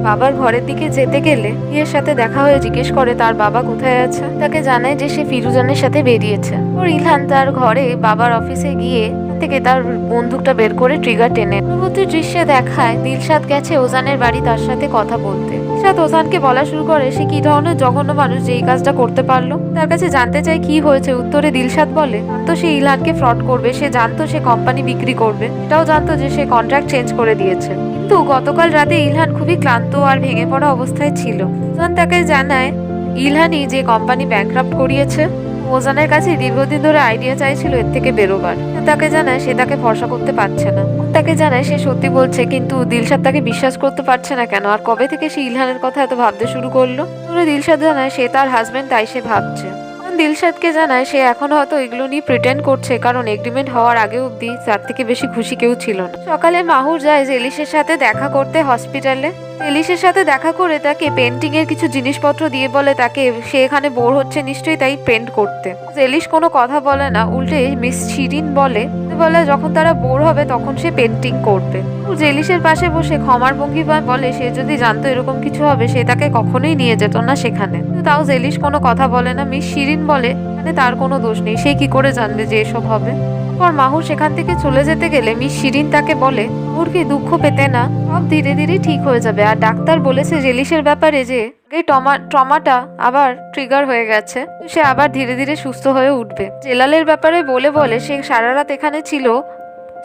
বাবার ঘরের দিকে যেতে গেলে বিয়ের সাথে দেখা হয়ে জিজ্ঞেস করে তার বাবা কোথায় আছে। তাকে জানায় যে সে ফিরুজানের সাথে বেরিয়েছে। ওর ইলহান তার ঘরে বাবার অফিসে গিয়ে থেকে তার বন্দুকটা বের করে ট্রিগার টেনে। পরবর্তী দৃশ্যে দেখায় দিলশাদ গেছে ওজানের বাড়ি তার সাথে কথা বলতে। দিলশাদ ওজানকে বলা শুরু করে সে কি ধরনের জঘন্য মানুষ যে এই কাজটা করতে পারলো। তার কাছে জানতে চায় কি হয়েছে। উত্তরে দিলশাদ বলে জানতো সে ইলহানকে ফ্রড করবে, সে জানতো সে কোম্পানি বিক্রি করবে, এটাও জানতো যে সে কন্ট্রাক্ট চেঞ্জ করে দিয়েছে। কিন্তু গতকাল রাতে ইলহান খুবই ক্লান্ত আর ভেঙে পড়া অবস্থায় ছিল। ওজান তাকে জানায় ইলহানই যে কোম্পানি ব্যাংক্রাফট করিয়েছে। ওজানের কাছে দীর্ঘদিন ধরে আইডিয়া চাইছিল এর থেকে বেরোবার। তাকে জানায় সে তাকে ভরসা করতে পারছে না। তাকে জানায় সে সত্যি বলছে, কিন্তু দিলশাদ তাকে বিশ্বাস করতে পারছে না কেন, আর কবে থেকে সে ইলহানের কথা এত ভাবতে শুরু করলো। দিলশাদ জানায় সে তার হাজবেন্ড, তাই সে ভাবছে। দিলশাদকে জানায় সে এখন হয়তো এগুলো নিয়ে প্রিটেন্ড করছে, কারণ এগ্রিমেন্ট হওয়ার আগে অব্দি তার থেকে বেশি খুশি কেউ ছিল না। সকালে মাহুর যায় জেলিশের সাথে দেখা করতে হসপিটালে। জেলিশের সাথে দেখা করে তাকে পেন্টিং এর কিছু জিনিসপত্র দিয়ে বলে তাকে সে এখানে বোর হচ্ছে নিশ্চয়ই, তাই পেন্ট করতে। জেলিশ কোনো কথা বলে না, উল্টে মিস শিরিন বলে যখন তারা বোর হবে তখন সে পেন্টিং করবে। জেলিশের পাশে বসে ক্ষমার ভঙ্গিমায় বলে সে যদি জানতো এরকম কিছু হবে সে তাকে কখনোই নিয়ে যেত না সেখানে। তাও জেলিশ কোনো কথা বলে না। মিস শিরিন বলে মানে তার কোনো দোষ নেই, সে কি করে জানবে যে এসব হবে। পর মাহুর সেখান থেকে চলে যেতে গেলে মিস শিরিন তাকে বলে মাহুরকে দুঃখ পেতে না, সব ধীরে ধীরে ঠিক হয়ে যাবে। আর ডাক্তার বলেছে জেলিশের ব্যাপারে যে ট্রমাটা আবার ট্রিগার হয়ে গেছে, সে আবার ধীরে ধীরে সুস্থ হয়ে উঠবে। জেলালের ব্যাপারে বলে সে সারা রাত এখানে ছিল,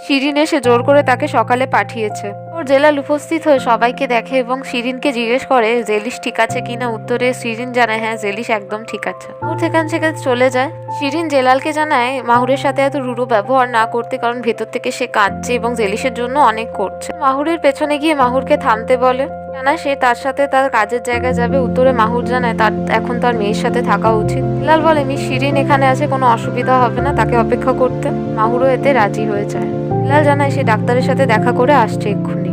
শিরিন এসে জোর করে তাকে সকালে পাঠিয়েছে। ওর জেলাল উপস্থিত হয়ে সবাইকে দেখে এবং শিরিনকে জিজ্ঞেস করে জেলিশ ঠিক আছে কিনা। উত্তরে শিরিন জানায় হ্যাঁ জেলিশ একদম ঠিক আছে। ওর সেখান চলে যায়। শিরিন জেলালকে জানায় মাহুরের সাথে এত রূঢ় ব্যবহার না করতে, কারণ ভেতর থেকে সে কাঁদছে এবং জেলিশের জন্য অনেক করছে। মাহুরের পেছনে গিয়ে মাহুরকে থামতে বলে, জানায় সে তার সাথে তার কাজের জায়গায় যাবে। উত্তরে মাহুর জানায় তার এখন তার মেয়ের সাথে থাকা উচিত। জেলাল বলে মিস শিরিন এখানে আছে, কোনো অসুবিধা হবে না তাকে অপেক্ষা করতে। মাহুরও এতে রাজি হয়ে যায়। জেলাল জানায় সে ডাক্তারের সাথে দেখা করে আসছে এক্ষুনি।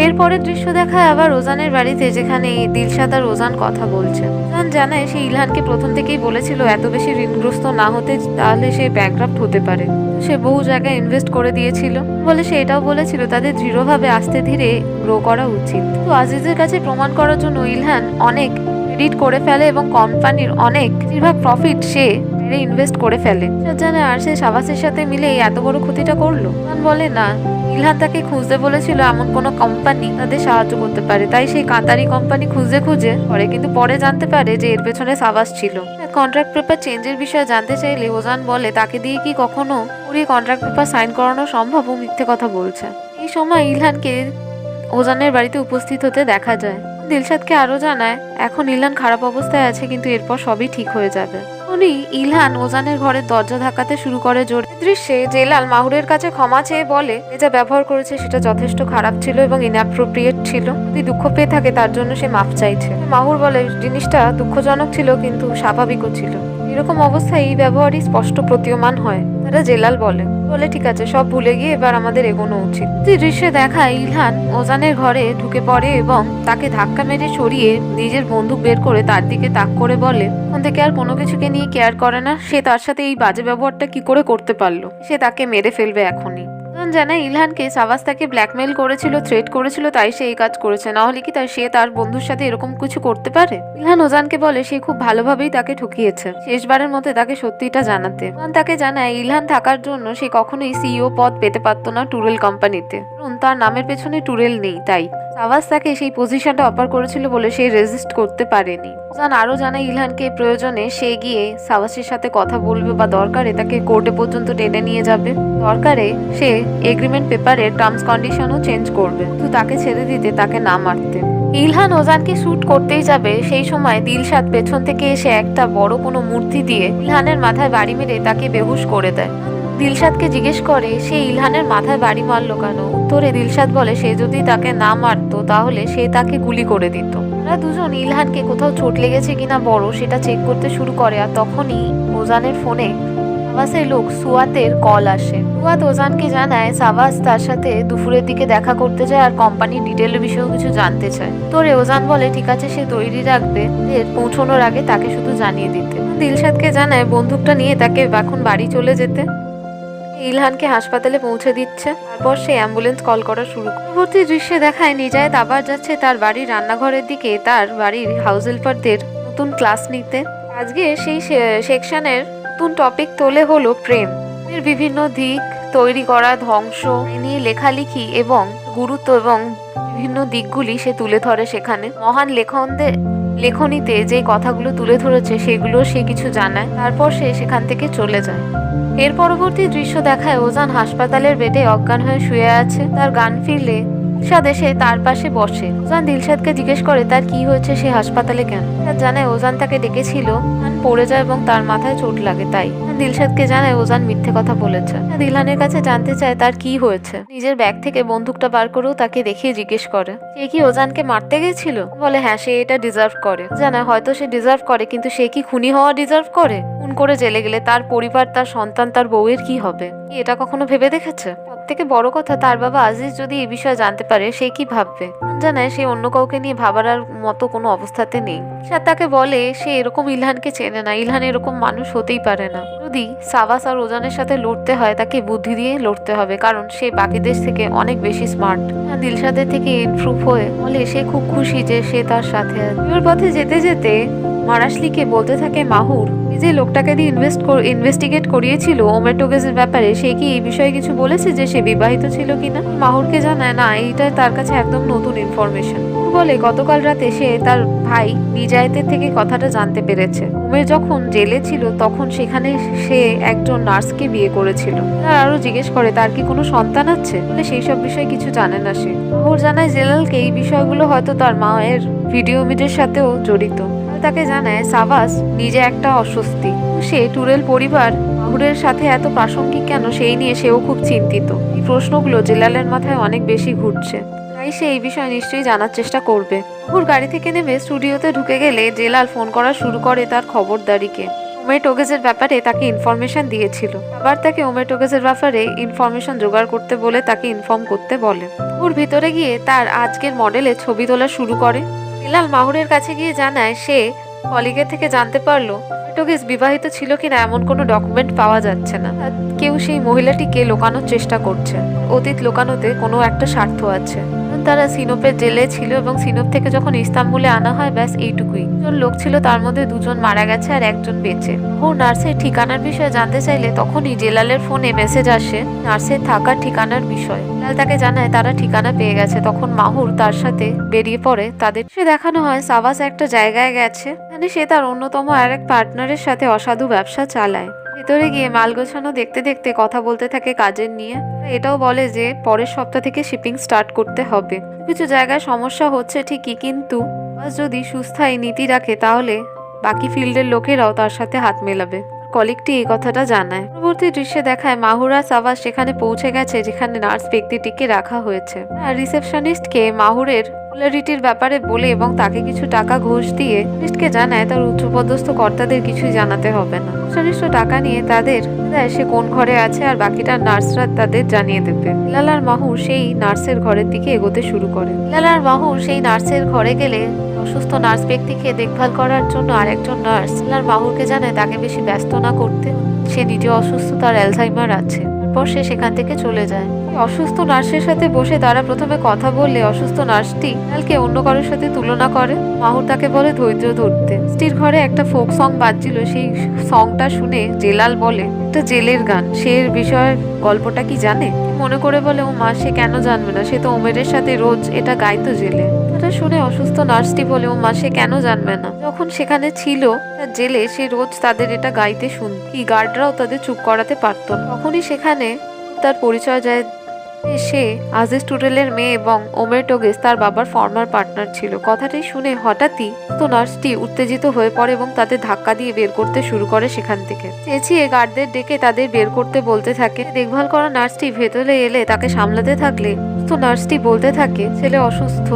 এরপরের দৃশ্য দেখায় আবার রোজানের বাড়িতে, যেখানে দিলশাদ আর রোজান কথা বলছে। রোজান জানায় সে ইলহানকে প্রথম থেকেই বলেছিল এত বেশি ঋণগ্রস্ত না হতে, তাহলে সে ব্যাংক্রাফট হতে পারে। সে বহু জায়গায় ইনভেস্ট করে দিয়েছিল বলে সে এটাও বলেছিল তাদের দৃঢ়ভাবে আস্তে ধীরে গ্রো করা উচিত। তো আজিজের কাছে প্রমাণ করার জন্য ইলহান অনেক ক্রেডিট করে ফেলে এবং কোম্পানির অনেক বেশিরভাগ প্রফিট সে ইনভেস্ট করে ফেলে। জানে আর সে শাবাসের সাথে মিলে এত বড় ক্ষতিটা করলো। বলে না, ইলহান তাকে খুঁজতে বলেছিল এমন কোন কোম্পানি তাদের সাহায্য করতে পারে, তাই সেই কাতারি কোম্পানি খুঁজে করে, কিন্তু পরে জানতে পারে যে এর পেছনে শাবাস ছিল। কন্ট্রাক্ট পেপার চেঞ্জের বিষয়ে জানতে চাইলে ওজান বলে তাকে দিয়ে কি কখনো পুরো কন্ট্রাক্ট পেপার সাইন করানো সম্ভব, ও মিথ্যে কথা বলছে। এই সময় ইলহানকে ওজানের বাড়িতে উপস্থিত হতে দেখা যায়। দিলশাদকে আরো জানায় এখন ইলহান খারাপ অবস্থায় আছে, কিন্তু এরপর সবই ঠিক হয়ে যাবে। উনি ইলহান ওজানের ঘরের দরজা ধাক্কাতে শুরু করে জোরে। দৃশ্যে জেলাল মাহুরের কাছে ক্ষমা চেয়ে বলে যা ব্যবহার করেছে সেটা যথেষ্ট খারাপ ছিল এবং ইনঅ্যাপ্রোপ্রিয়েট ছিল, যদি দুঃখ পেয়ে থাকে তার জন্য সে মাফ চাইছে। মাহুর বলে জিনিসটা দুঃখজনক ছিল কিন্তু স্বাভাবিকও ছিল, এরকম অবস্থায় এই ব্যবহারই স্পষ্ট প্রতীয়মান হয়। তারা জেলাল বলে ঠিক আছে সব ভুলে গিয়ে এবার আমাদের এগোনো উচিত। দৃশ্যে দেখায় ইলহান ওজানের ঘরে ঢুকে পড়ে এবং তাকে ধাক্কা মেরে সরিয়ে নিজের বন্দুক বের করে তার দিকে তাক করে বলে ওখান থেকে আর কোনো কিছুকে নিয়ে কেয়ার করে না, সে তার সাথে এই বাজে ব্যবহারটা কি করে করতে পারলো, সে তাকে মেরে ফেলবে এখনই। জানায় ইলহানকে শাবাস তাকে ব্ল্যাকমেইল করেছিল, থ্রেট করেছিল, তাই সে এই কাজ করেছে, না হলে কি সে তার বন্ধুর সাথে এরকম কিছু করতে পারে। ইলহান ওজানকে বলে সে খুব ভালোভাবেই তাকে ঠকিয়েছে, শেষবারের মতো তাকে সত্যিটা জানাতে। ওজান তাকে জানায় ইলহান থাকার জন্য সে কখনোই সিইও পদ পেতে পারত না টুরেল কোম্পানিতে, কারণ তার নামের পেছনে টুরেল নেই, তাই শাবাস তাকে সেই পজিশনটা অফার করেছিল বলে সে রেজিস্ট করতে পারেনি। ওজান আরো জানায় ইলহানকে প্রয়োজনে সে গিয়ে শাবাসের সাথে কথা বলবে বা দরকারে তাকে কোর্টে পর্যন্ত টেনে নিয়ে যাবে, দরকারে সে এগ্রিমেন্ট পেপারের টার্মস কন্ডিশনও চেঞ্জ করবে, তো তাকে ছেড়ে দিতে, তাকে না মারতে। ইলহান ওজানকে শুট করতেই যাবে, সেই সময় দিলশাদ পেছন থেকে এসে একটা বড় কোনো মূর্তি দিয়ে ইলহানের মাথায় বাড়ি মেরে তাকে বেহুশ করে দেয়। দিলশাদকে জিজ্ঞেস করে সে ইলহানের মাথায় বাড়ি মারলো কেন। উত্তরে দিলশাদ বলে সে যদি তাকে না মারতো তাহলে সে তাকে গুলি করে দিত। ওরা দুজন ইলহানকে কোথাও চোট লেগেছে কিনা বড় সেটা চেক করতে শুরু করে, আর তখনই ওজানের ফোনে সাবাসের লোক সুয়াতের কল আসে। সুয়াত ওজানকে জানায় সাবাস তার সাথে দুপুরের দিকে দেখা করতে যায় আর কোম্পানির ডিটেলের বিষয়েও কিছু জানতে চায়। তোরে ওজান বলে ঠিক আছে সে তৈরি রাখবে, এর পৌঁছানোর আগে তাকে শুধু জানিয়ে দিতে। দিলশাদকে জানায় বন্দুকটা নিয়ে তাকে এখন বাড়ি চলে যেতে। ইলহানকে হাসপাতালে পৌঁছে দিচ্ছে, তারপর সে অ্যাম্বুলেন্স কল করা শুরু করে। পরবর্তী দৃশ্যে দেখায় নিজায়েত আবার যাচ্ছে তার বাড়ির রান্নাঘরের দিকে তার বাড়ির হাউস হেল্পারদের নতুন ক্লাস নিতে। আজকে সেই সেকশনের নতুন টপিক তোলে হলো প্রেম, এর বিভিন্ন দিক, তৈরি করা ধ্বংস নিয়ে লেখালেখি এবং গুরুত্ব এবং বিভিন্ন দিকগুলি সে তুলে ধরে সেখানে। মহান লেখনীতে যে কথাগুলো তুলে ধরেছে সেগুলো সে কিছু জানায়, তারপর সে সেখান থেকে চলে যায়। এর পরবর্তী দৃশ্য দেখায় ওজান হাসপাতালের বেডে অজ্ঞান হয়ে শুয়ে আছে। তার গান ফিরলে দিলশাদ এসে তার পাশে বসে। ওজান দিলশাদকে জিজ্ঞেস করে তার কি হয়েছে, সে হাসপাতালে কেন। দিলশাদ জানায় ওজান তাকে ডেকেছিল, পড়ে যায় এবং তার মাথায় চোট লাগে তাই। দিলশাদকে জানায় ওজান মিথ্যে কথা বলেছে। দিলহানের কাছে জানতে চায় তার কি হয়েছে। নিজের ব্যাগ থেকে বন্দুকটা বার করেও তাকে দেখিয়ে জিজ্ঞেস করে সে কি ওজানকে মারতে গেছিল। বলে হ্যাঁ, সে এটা ডিজার্ভ করে। জানায় হয়তো সে ডিজার্ভ করে, কিন্তু সে কি খুনি হওয়া ডিজার্ভ করে? খুন করে জেলে গেলে তার পরিবার, তার সন্তান, তার বউয়ের কি হবে? এটা কখনো ভেবে দেখেছে? থেকে বড় কথা, তার বাবা আজিজ যদি এই বিষয়ে জানতে পারে সে কি ভাববে। জানায় সে অন্য কাউকে নিয়ে ভাবার মতো কোনো অবস্থাতে নেই। সে তাকে বলে সে এরকম ইলহানকে চেনে না, ইলহান এরকম মানুষ হতেই পারে না। যদি সাবাস আর ওজানের সাথে লড়তে হয় তাকে বুদ্ধি দিয়ে লড়তে হবে, কারণ সে বাকিদের থেকে অনেক বেশি স্মার্ট। দিলশাদের থেকে ইমপ্রুভ হয়ে বলে সে খুব খুশি যে সে তার সাথে আছে। ওর পথে যেতে যেতে মারাশলিকে বলতে থাকে মাহুর যে লোকটাকে দিয়ে ইনভেস্টিগেট করিয়েছিল ওমেটোগেজের ব্যাপারে, সে কি এই বিষয়ে কিছু বলেছে যে সে বিবাহিত ছিল কিনা। মাহুরকে জানায় না, এইটা তার কাছে একদম নতুন ইনফরমেশন। বলে গতকাল রাতে সে তার ভাই বিজায়েতের থেকে কথাটা জানতে পেরেছে। উমের যখন জেলে ছিল তখন সেখানে সে একজন নার্সকে বিয়ে করেছিল। আর আরো জিজ্ঞেস করে তার কি কোনো সন্তান আছে, বলে সেই সব বিষয়ে কিছু জানে না সে। মাহুর জানায় জেলালকে এই বিষয়গুলো হয়তো তার মায়ের ভিডিও মিটের সাথেও জড়িত। তাকে জানায় সাবাস নিজে একটা অস্বস্তি, সে টুরেল পরিবার মাহুরের সাথে এত প্রাসঙ্গিক কেন সেই নিয়ে সেও খুব চিন্তিত। এই প্রশ্নগুলো জেলালের মাথায় অনেক বেশি ঘুরছে, তাই সে এই বিষয়ে নিশ্চয়ই জানার চেষ্টা করবে। মাহুর গাড়ি থেকে নেমে স্টুডিওতে ঢুকে গেলে জেলাল ফোন করা শুরু করে তার খবরদারিকে। ওমেটোগেজের ব্যাপারে তাকে ইনফরমেশন দিয়েছিল, আবার তাকে ওমেটোগেজের ব্যাপারে ইনফরমেশন জোগাড় করতে বলে তাকে ইনফর্ম করতে বলে। ওর ভিতরে গিয়ে তার আজকের মডেলে ছবি তোলা শুরু করে। জেলাল মাহুরের কাছে গিয়ে জানায় সে কলিগের থেকে জানতে পারলো ওমেটোগেজ বিবাহিত ছিল কিনা এমন কোনো ডকুমেন্ট পাওয়া যাচ্ছে না। কেউ সেই মহিলাটিকে লোকানোর চেষ্টা করছে, অতীত লোকানোতে কোনো একটা স্বার্থ আছে। তারা সিনোপের জেলে ছিল এবং সিনোপ থেকে যখন ইস্তাম্বুলে আনা হয় ব্যাস এইটুকুই। দুজন লোক ছিল, তার মধ্যে দুজন মারা গেছে আর একজন বেঁচে। ও নার্সের ঠিকানার বিষয়ে জানতে চাইলে তখনই জেলালের ফোনে মেসেজ আসে নার্সের থাকার ঠিকানার বিষয়। জেলাল তাকে জানায় তারা ঠিকানা পেয়ে গেছে। তখন মাহুর তার সাথে বেরিয়ে পড়ে। তাদের সে দেখানো হয় সাবাস একটা জায়গায় গেছে, মানে সে তার অন্যতম আর এক পার্টনারের সাথে অসাধু ব্যবসা চালায়। ভেতরে গিয়ে মাল গোছানো দেখতে দেখতে কথা বলতে থাকে কাজের নিয়ে। এটাও বলে যে পরের সপ্তাহ থেকে শিপিং স্টার্ট করতে হবে। কিছু জায়গায় সমস্যা হচ্ছে ঠিকই, কিন্তু যদি সুস্থায়ী নীতি রাখে তাহলে বাকি ফিল্ডের লোকেরাও তার সাথে হাত মেলাবে। কলিগটি এই কথাটা জানায়। পরবর্তী দৃশ্যে দেখায় মাহুরা সাবাস সেখানে পৌঁছে গেছে যেখানে নার্স ব্যক্তিটিকে রাখা হয়েছে। আর রিসেপশনিস্টকে মাহুরের পপুলারিটির ব্যাপারে বলে এবং তাকে কিছু টাকা ঘুষ দিয়ে রিসেপশনিস্টকে জানায় তার উচ্চপদস্থ কর্তাদের কিছুই জানাতে হবে না। রিসেপশনিস্ট টাকা নিয়ে তাদের সে কোন ঘরে আছে আর বাকিটা নার্সরা তাদের জানিয়ে দেবে। বিলাল আর মাহুর সেই নার্সের ঘরের দিকে এগোতে শুরু করে। বিলাল আর মাহুর সেই নার্সের ঘরে গেলে অসুস্থ নার্স ব্যক্তিকে দেখভাল করার জন্য আরেকজন নার্স আর মাহুরকে জানায় তাকে বেশি ব্যস্ত না করতে, সে নিজে অসুস্থ, তার অ্যালঝাইমার আছে। তারপর সে সেখান থেকে চলে যায়। অসুস্থ নার্সের সাথে বসে তারা প্রথমে কথা বললে অসুস্থ নার্সটি বিলালকে অন্য কারোর সাথে তুলনা করে। মাহুর তাকে বলে ধৈর্য ধরতে। স্ত্রীর ঘরে একটা ফোক সং বাজছিল, সেই সংটা শুনে জেলাল বলে একটা জেলের গান, সে এর বিষয়ে গল্পটা কি জানে? মনে করে বলে ও মা, সে কেন জানবে না, সে তো ওমেরের সাথে রোজ এটা গাইতো জেলে। এটা শুনে অসুস্থ নার্সটি বলে ও মা, সে কেন জানবে না, যখন সেখানে ছিল তার জেলে সে রোজ তাদের এটা গাইতে শুনত, কি গার্ডরাও তাদের চুপ করাতে পারত না। তখনই সেখানে তার পরিচয় যায় সে আজিজ টুরেলের মেয়ে এবং ওমেটোগেজ তার বাবার ফর্মার পার্টনার ছিল। কথাটি শুনে হঠাৎই তো নার্সটি উত্তেজিত হয়ে পড়ে এবং তাদের ধাক্কা দিয়ে বের করতে শুরু করে সেখান থেকে। চেঁচিয়ে গার্ডদের ডেকে তাদের বের করতে বলতে থাকে। দেখভাল করা নার্সটি ভেতরে এলে তাকে সামলাতে থাকলে তো নার্সটি বলতে থাকে ছেলে অসুস্থ,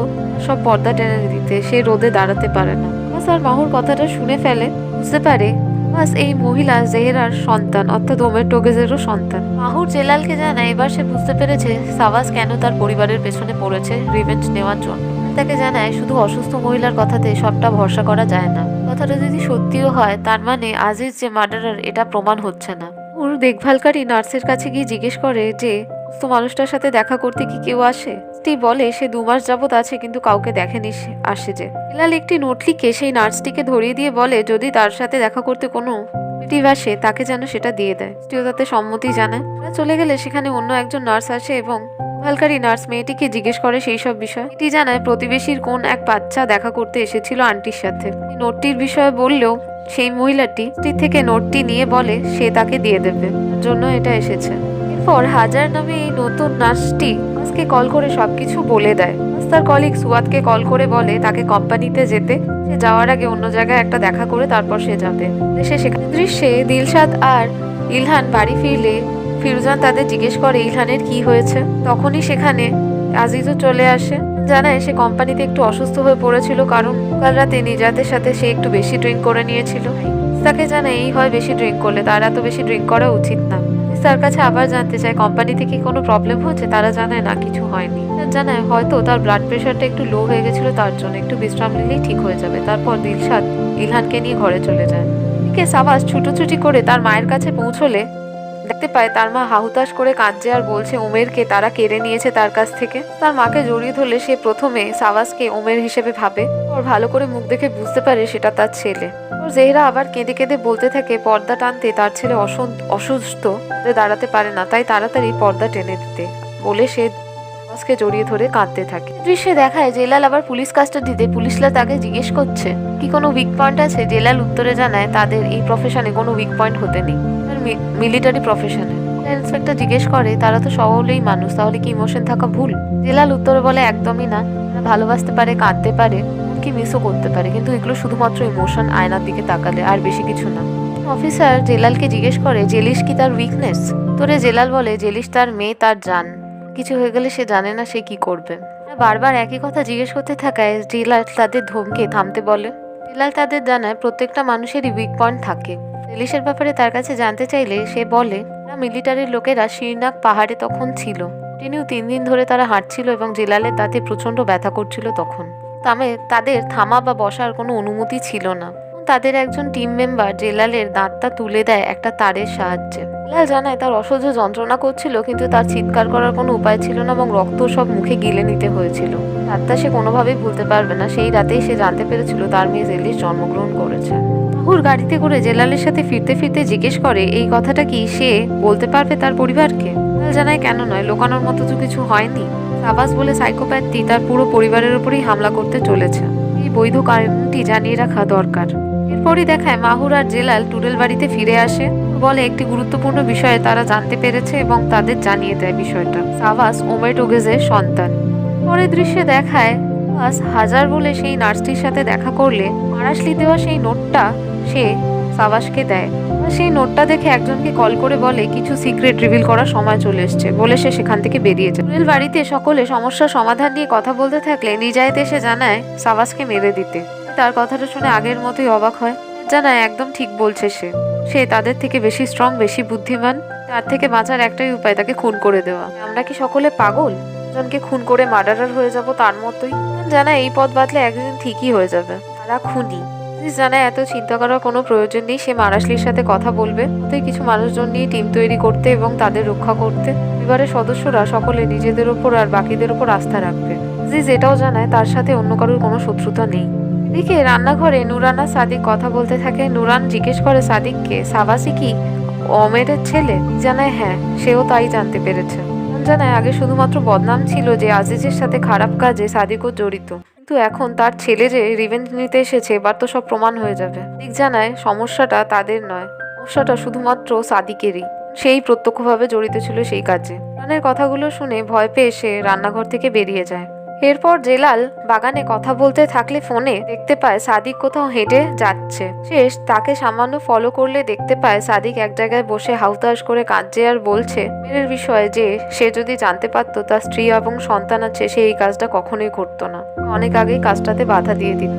সব পর্দা টেনে দিতে, সে রোদে দাঁড়াতে পারে না। আর মাহুর কথাটা শুনে ফেলে, বুঝতে পারে বাস এই মহিলা জেহেরার সন্তান, অর্থাৎ ওমেটোগেজেরও সন্তান। মাহুর জেলালকে জানায় এবার সে বুঝতে পেরেছে সাবাস কেন তার পরিবারের পেছনে পড়েছে রিভেঞ্জ নেওয়ার জন্য। তাকে জানায় শুধু অসুস্থ মহিলার কথাতে সবটা ভরসা করা যায় না, কথাটা যদি সত্যিও হয় তার মানে আজিজ যে মার্ডারার এটা প্রমাণ হচ্ছে না। ওর দেখভালকারী নার্সের কাছে গিয়ে জিজ্ঞেস করে যে তো মানুষটার সাথে দেখা করতে কি কেউ আসে? স্ত্রী বলে সে 2 মাস যাবত আছে কিন্তু কাউকে দেখেনি আসে যে। বিলাল একটি নোট লিখে সেই নার্সটিকে ধরিয়ে দিয়ে বলে যদি তার সাথে দেখা করতে কোনো চিঠি আসে তাকে যেন সেটা দিয়ে দেয়। স্ত্রীও তাতে সম্মতি জানায়। চলে গেলে সেখানে অন্য একজন নার্স আসে এবং হালকারি নার্স মেয়েটিকে জিজ্ঞেস করে সেই সব বিষয়। এটি জানায় প্রতিবেশীর কোন এক বাচ্চা দেখা করতে এসেছিল আন্টির সাথে। নোটটির বিষয়ে বললেও সেই মহিলাটি স্ত্রী থেকে নোটটি নিয়ে বলে সে তাকে দিয়ে দেবে, জন্য এটা এসেছে। এরপর হাজার নামে এই নতুন নার্সটি আজকে কল করে সবকিছু বলে দেয়। তার কলিগ সুয়াদকে কল করে বলে তাকে কোম্পানিতে যেতে, সে যাওয়ার আগে অন্য জায়গায় একটা দেখা করে তারপর সে যাবে। সে সেখানে দৃশ্যে দিলশাদ আর ইলহান বাড়ি ফিরলে ফিরোজান তাদের জিজ্ঞেস করে ইলহানের কি হয়েছে। তখনই সেখানে আজিজও চলে আসে, জানায় সে কোম্পানিতে একটু অসুস্থ হয়ে পড়েছিল কারণ কাল রাতে নিজাতের সাথে সে একটু বেশি ড্রিঙ্ক করে নিয়েছিল। তাকে জানায় এই হয় বেশি ড্রিঙ্ক করলে তার এত বেশি ড্রিঙ্ক করা উচিত না। তার কাছে আবার জানতে চায় কোম্পানিতে কি কোনো প্রবলেম হচ্ছে, তারা জানায় না কিছু হয়নি। জানায় হয়তো তার ব্লাড প্রেশারটা একটু লো হয়ে গেছিল, তার জন্য একটু বিশ্রাম নিলেই ঠিক হয়ে যাবে। তারপর দিলশাদ ইলহানকে নিয়ে ঘরে চলে যায়। এদিকে সাবাস ছুটোছুটি করে তার মায়ের কাছে পৌঁছলে দেখতে পায় তার মা হাহুতাশ করে কাঁদছে আর বলছে ওমেরকে তারা কেড়ে নিয়েছে তার কাছ থেকে। তার মাকে জড়িয়ে ধরলে সে প্রথমে সাবাসকে ওমের হিসেবে ভাবে, ওর ভালো করে মুখ দেখে বুঝতে পারে সেটা তার ছেলে। ওর জেহরা আবার কেঁদে কেঁদে বলতে থাকে পর্দা টানতে তার ছেলে অসুস্থ দাঁড়াতে পারে না, তাই তাড়াতাড়ি পর্দা টেনে দিতে বলে সে সাবাসকে জড়িয়ে ধরে কাঁদতে থাকে। দৃশ্যে দেখায় জেলাল আবার পুলিশ কাস্টাডিতে। পুলিশরা তাকে জিজ্ঞেস করছে কি কোনো উইক পয়েন্ট আছে। জেলাল উত্তরে জানায় তাদের এই প্রফেশনে কোনো উইক পয়েন্ট হতে নেই, মিলিটারি প্রফেশনে। ইন্সপেক্টর জিজ্ঞেস করে তারা তো সকলেই মানুষ, তাহলে কি ইমোশন থাকা ভুল? জেলাল উত্তরে বলে একদমই না, ভালোবাসতে পারে, কাঁদতে পারে, কি মিসও করতে পারে, কিন্তু এগুলো শুধুমাত্র ইমোশন, আয়নার দিকে তাকালে, আর বেশি কিছু না। অফিসার জেলালকে জিজ্ঞেস করে জেলিশ কি তার উইকনেস? তোরে জেলাল বলে জেলিশ তার মেয়ে, তার জান, কিছু হয়ে গেলে সে জানে না সে কি করবে। বারবার একই কথা জিজ্ঞেস করতে থাকায় জেলাল তাদের ধমকে থামতে বলে। জেলাল তাদের জানায় প্রত্যেকটা মানুষেরই উইক পয়েন্ট থাকে। জেলিশের ব্যাপারে তার কাছে জানতে চাইলে সে বলে মিলিটারির লোকেরা শিরনাক পাহাড়ে তখন ছিল, তিনিও 3 দিন ধরে তারা হাঁটছিল এবং জেলালের দাঁতে প্রচন্ড ব্যথা করছিল। তখন তাদের থামা বা বসার কোনো অনুমতি ছিল না। তাদের একজন টিম মেম্বার জেলালের দাঁতটা তুলে দেয় একটা তারের সাহায্যে। জেলাল জানায় তার অসহ্য যন্ত্রণা করছিল, কিন্তু তার চিৎকার করার কোনো উপায় ছিল না এবং রক্ত সব মুখে গিলে নিতে হয়েছিল। রাতটা সে কোনোভাবেই ভুলতে পারবে না। সেই রাতেই সে জানতে পেরেছিল তার মেয়ে জেলিশ জন্মগ্রহণ করেছে। মাহুর গাড়িতে করে জেলালের সাথে ফিরতে ফিরতে জিজ্ঞেস করে এই কথাটা কি সে বলতে পারবে তার পরিবারকে? জেলাল জানায় কেন নয়, লোকানোর মতো তো কিছু হয়নি। সাবাস বলে সাইকোপ্যাথটি তার পুরো পরিবারের উপরেই হামলা করতে চলেছে, এই বৈধ কারণটি জানিয়ে রাখা দরকার। এরপরই দেখায় মাহুর আর জেলাল টুডেল বাড়িতে ফিরে আসে, বলে একটি গুরুত্বপূর্ণ বিষয়ে তারা জানতে পেরেছে এবং তাদের জানিয়ে দেয় বিষয়টা। সাবাস ওমের টোগেজের সন্তান। পরের দৃশ্যে দেখায় হাজার বলে সেই নার্সটির সাথে দেখা করলে মারাশলি দেওয়া সেই নোটটা সে সাবাসকে দেয়। সেই নোটটা দেখে একজনকে কল করে বলে কিছু সিক্রেট রিভিল করার সময় চলে এসছে, বলে সে সেখান থেকে বেরিয়ে যায়। টুডেল বাড়িতে সকলে সমস্যার সমাধান নিয়ে কথা বলতে থাকলে নিজায়েত এসে জানায় সাবাসকে মেরে দিতে। তার কথাটা শুনে আগের মতোই অবাক হয়, জানায় একদম ঠিক বলছে সে তাদের থেকে বেশি স্ট্রং, বেশি বুদ্ধিমান। তার থেকে বাঁচার একটাই উপায়, তাকে খুন করে দেওয়া। আমরা কি সকলে পাগল? একজনকে খুন করে মার্ডারার হয়ে যাব তার মতোই? জানায় এই পথ বাদলে একদিন ঠিকই হয়ে যাবে, তারা খুনি। জানায় এত চিন্তা করার কোনো প্রয়োজন নেই, সে মারাশলির সাথে কথা বলবে, তাই কিছু মানুষজন নিয়ে টিম তৈরি করতে এবং তাদের রক্ষা করতে। পরিবারের সদস্যরা সকলে নিজেদের ওপর আর বাকিদের ওপর আস্থা রাখবে। এটাও জানায় তার সাথে অন্য কারোর কোনো শত্রুতা নেই। এদিকে রান্নাঘরে নুরান আর সাদিক কথা বলতে থাকে। নুরান জিজ্ঞেস করে সাদিককে সাবাসি কি ওমেরের ছেলে? জানায় হ্যাঁ, সেও তাই জানতে পেরেছে। জানায় আগে শুধুমাত্র বদনাম ছিল যে আজিজের সাথে খারাপ কাজে সাদিকও জড়িত, কিন্তু এখন তার ছেলে যে রিভেঞ্জ নিতে এসেছে, এবার তো সব প্রমাণ হয়ে যাবে। সাদিক জানায় সমস্যাটা তাদের নয়, সমস্যাটা শুধুমাত্র সাদিকেরই, সেই প্রত্যক্ষভাবে জড়িত ছিল সেই কাজে। নুরানের কথাগুলো শুনে ভয় পেয়ে সে রান্নাঘর থেকে বেরিয়ে যায়। এরপর জেলাল বাগানে কথা বলতে থাকলে ফোনে দেখতে পায় সাদিক কোথাও হেঁটে যাচ্ছে। শেষ তাকে সামান্য ফলো করলে দেখতে পায় সাদিক এক জায়গায় বসে হাউতাস করে কাঁদছে আর বলছে মেয়ের বিষয়ে, যে সে যদি জানতে পারতো তার স্ত্রী এবং সন্তান আছে, সে এই কাজটা কখনোই করতো না, অনেক আগেই কাজটাতে বাধা দিয়ে দিত।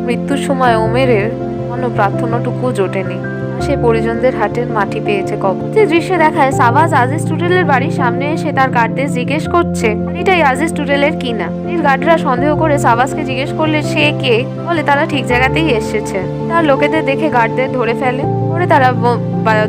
মৃত্যুর সময় ওমেরের কোনো প্রার্থনাটুকু জোটেনি, সে পরিজনদের হাটের মাটি পেয়েছে কবর। যে দৃশ্যে দেখায় সাবাস আজিজ টুডেলের বাড়ির সামনে এসে তার গার্ডদের জিজ্ঞেস করছে এটাই আজিজ টুডেলের কিনা। গার্ডরা সন্দেহ করে সাবাসকে জিজ্ঞেস করলে সে কে, বলে তারা ঠিক জায়গাতেই এসেছে। তার লোকেদের দেখে গার্ডদের ধরে ফেলে, পরে তারা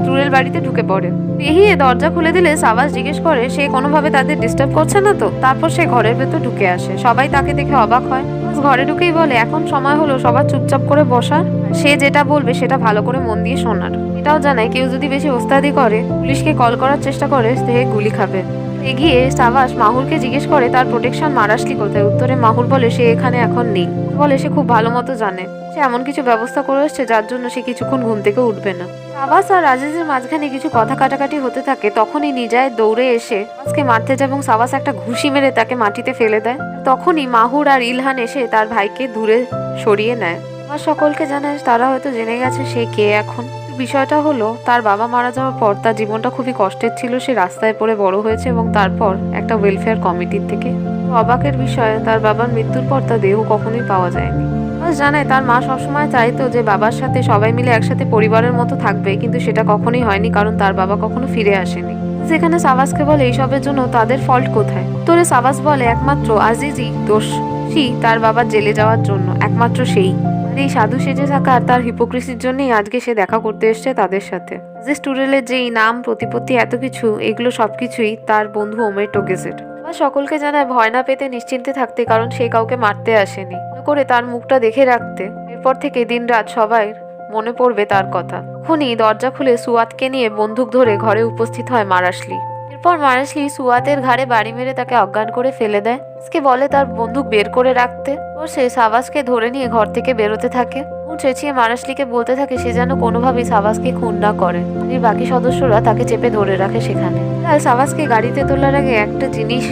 টুডেল বাড়িতে ঢুকে পড়ে। পেহিয়ে দরজা খুলে দিলে সাবাস জিজ্ঞেস করে সে কোনোভাবে তাদের ডিস্টার্ব করছে না তো। তারপর সে ঘরের ভেতর ঢুকে আসে, সবাই তাকে দেখে অবাক হয়। ঘরে ঢুকেই বলে এখন সময় হলো সবার চুপচাপ করে বসার, সে যেটা বলবে সেটা ভালো করে মন দিয়ে শোনার। এটাও জানায় কেউ যদি বেশি ওস্তাদি করে, পুলিশকে কল করার চেষ্টা করে, সে গুলি খাবে। এগিয়ে সাবাস মাহুরকে জিজ্ঞেস করে তার প্রোটেকশন মারাশলি কোথায়। উত্তরে মাহুর বলে সে এখানে এখন নেই। বলে সে খুব ভালো মতো জানে, সে এমন কিছু ব্যবস্থা করে এসছে যার জন্য সে কিছুক্ষণ ঘুম থেকে উঠবে না। সাবাস আর রাজেশের মাঝখানে কিছু কথা কাটাকাটি হতে থাকে। তখনই নিজায় দৌড়ে এসে সাবাসকে মারতে যায় এবং সাবাস একটা ঘুষি মেরে তাকে মাটিতে ফেলে দেয়। তখনই মাহুর আর ইলহান এসে তার ভাইকে দূরে সরিয়ে নেয়। আর সকলকে জানায় তারা হয়তো জেনে গেছে সে কে এখন। বিষয়টা হলো তার বাবা মারা যাওয়ার পর তার জীবনটা খুবই কষ্টের ছিল। সে রাস্তায় পড়ে বড় হয়েছে এবং তারপর একটা ওয়েলফেয়ার কমিটির থেকে। অবাকের বিষয়, তার বাবার মৃত্যুর পর তার দেহ কখনোই পাওয়া যায়নি। জানায় তার মা সবসময় চাইতো যে বাবার সাথে সবাই মিলে একসাথে পরিবারের মতো থাকবে, কিন্তু সেটা কখনোই হয়নি কারণ তার বাবা কখনো ফিরে আসেনি। যেখানে সাবাসকে বলে এইসবের জন্য তাদের ফল্ট কোথায়। তোরে সাবাস বলে একমাত্র আজিজই দোষী তার বাবার জেলে যাওয়ার জন্য, একমাত্র সেই। আর এই সাধু সেজে থাকা আর তার হিপোক্রেসির জন্যই আজকে সে দেখা করতে এসছে তাদের সাথে। যে স্টুডেলের যেই নাম প্রতিপত্তি এত কিছু, এগুলো সবকিছুই তার বন্ধু ওমের টোগেসের। সকলকে জানায় ভয় না পেতে নিশ্চিন্তে থাকতে, কারণ সে কাউকে মারতে আসেনি। করে তার মুখটা দেখে রাখতে। এরপর থেকে দিন রাত সবাই মনে পড়বে তার কথা। তখনই দরজা খুলে সুয়াতকে নিয়ে বন্দুক ধরে ঘরে উপস্থিত হয় মারাশলি। এরপর মারাশলি সুয়াতের ঘাড়ে বাড়ি মেরে তাকে অজ্ঞান করে ফেলে দেয়। কে বলে তার বন্দুক বের করে রাখতে। ও সে সাবাসকে ধরে নিয়ে ঘর থেকে বেরোতে থাকে। চেঁচিয়ে মারাশলিকে বলতে থাকে সে যেন কোনোভাবেই সাবাসকে খুন না করে। বাকি সদস্যরা তাকে চেপে ধরে রাখে সেখানে। সাবাসকে গাড়িতে তোলার আগে একটা জিনিস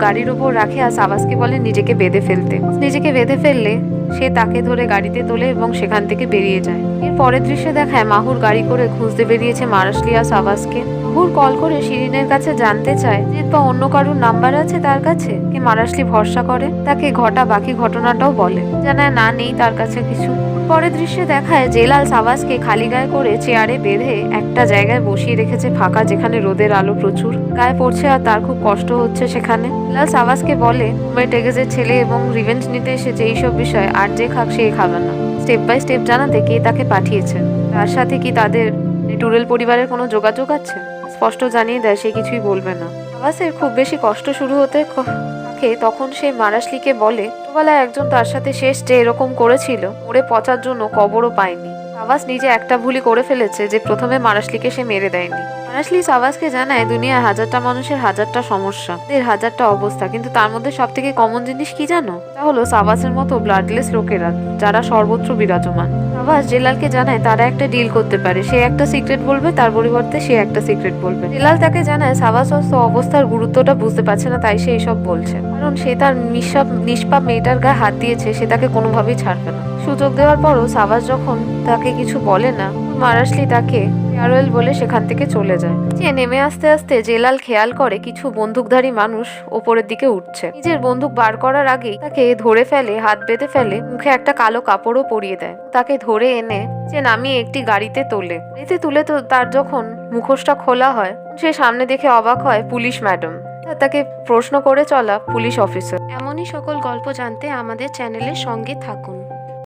গাড়ির উপর রাখে আর সাবাসকে বলে নিজেকে বেঁধে ফেলতে। নিজেকে বেঁধে ফেললে সে তাকে ধরে গাড়িতে তোলে এবং সেখান থেকে বেরিয়ে যায়। এর পরের দৃশ্যে দেখায় মাহুর গাড়ি করে খুঁজতে বেরিয়েছে মারাশলি আর সাবাসকে। মাহুর কল করে শিরিনের কাছে জানতে চায় যে বা অন্য কারোর নাম্বার আছে তার কাছে। কে মারাশলি ভরসা করে, তাকে বাকি ঘটনাটাও বলে। জানায় না, নেই তার কাছে কিছু। পরের দৃশ্যে দেখায় জেলাল সাবাসকে খালি গায়ে করে চেয়ারে বেঁধে একটা জায়গায় বসিয়ে রেখেছে ফাঁকা, যেখানে রোদের আলো প্রচুর গায়ে পড়ছে আর তার খুব কষ্ট হচ্ছে সেখানে। জেলাল সাবাসকে বলে ওমের টেগেজের ছেলে এবং রিভেঞ্জ নিতে এসেছে এইসব বিষয় আর যে খাক সে খাবে না। স্টেপ বাই স্টেপ জানাতে কে তাকে পাঠিয়েছে, তার সাথে কি তাদের টুরেল পরিবারের কোনো যোগাযোগ আছে। স্পষ্ট জানিয়ে দেয় সে কিছুই বলবে না। সাবাসের খুব বেশি কষ্ট শুরু হতে তখন সে মারাশলিকে বলে ছোটবেলায় একজন তার সাথে শেষ যে এরকম করেছিল, মরে পচার জন্য কবরও পায়নি। সাবাস নিজে একটা ভুলই করে ফেলেছে যে প্রথমে মারাশলিকে সে মেরে দেয়নি। মারাশলি সাবাসকে জানায় দুনিয়ায় হাজারটা মানুষের হাজারটা সমস্যা, হাজারটা অবস্থা, কিন্তু তার মধ্যে সব থেকে কমন জিনিস কি জানো? তা হলো সাবাসের মতো ব্লাডলেস লোকেরা যারা সর্বত্র বিরাজমান। সাবাস জেলালকে জানায় তারা একটা ডিল করতে পারে। সে একটা সিক্রেট বলবে, তার পরিবর্তে সে একটা সিক্রেট বলবে। জেলাল তাকে জানায় সাবাস অবস্থার গুরুত্বটা বুঝতে পারছে না, তাই সে এইসব বলছে। কারণ সে তার নিষ্পাপ মেয়েটার গায়ে হাত দিয়েছে, সে তাকে কোনোভাবেই ছাড়বে না। সুযোগ দেওয়ার পরও সাবাস যখন তাকে কিছু বলে না, মারাশলি তাকে ফেয়ারওয়েল বলে সেখান থেকে চলে যায়। যে নেমে আসতে আসতে জেলাল খেয়াল করে কিছু বন্দুকধারী মানুষ ওপরের দিকে উঠছে। নিজের বন্দুক বার করার আগেই তাকে ধরে ফেলে, হাত বেঁধে ফেলে, মুখে একটা কালো কাপড়ও পরিয়ে দেয়। তাকে ধরে এনে যে নামিয়ে একটি গাড়িতে তোলে। তুলে তো তার যখন মুখোশটা খোলা হয়, সে সামনে দেখে অবাক হয় পুলিশ ম্যাডাম, তাকে প্রশ্ন করে চলা পুলিশ অফিসার। এমনই সকল গল্প জানতে আমাদের চ্যানেলের সঙ্গে থাকুন।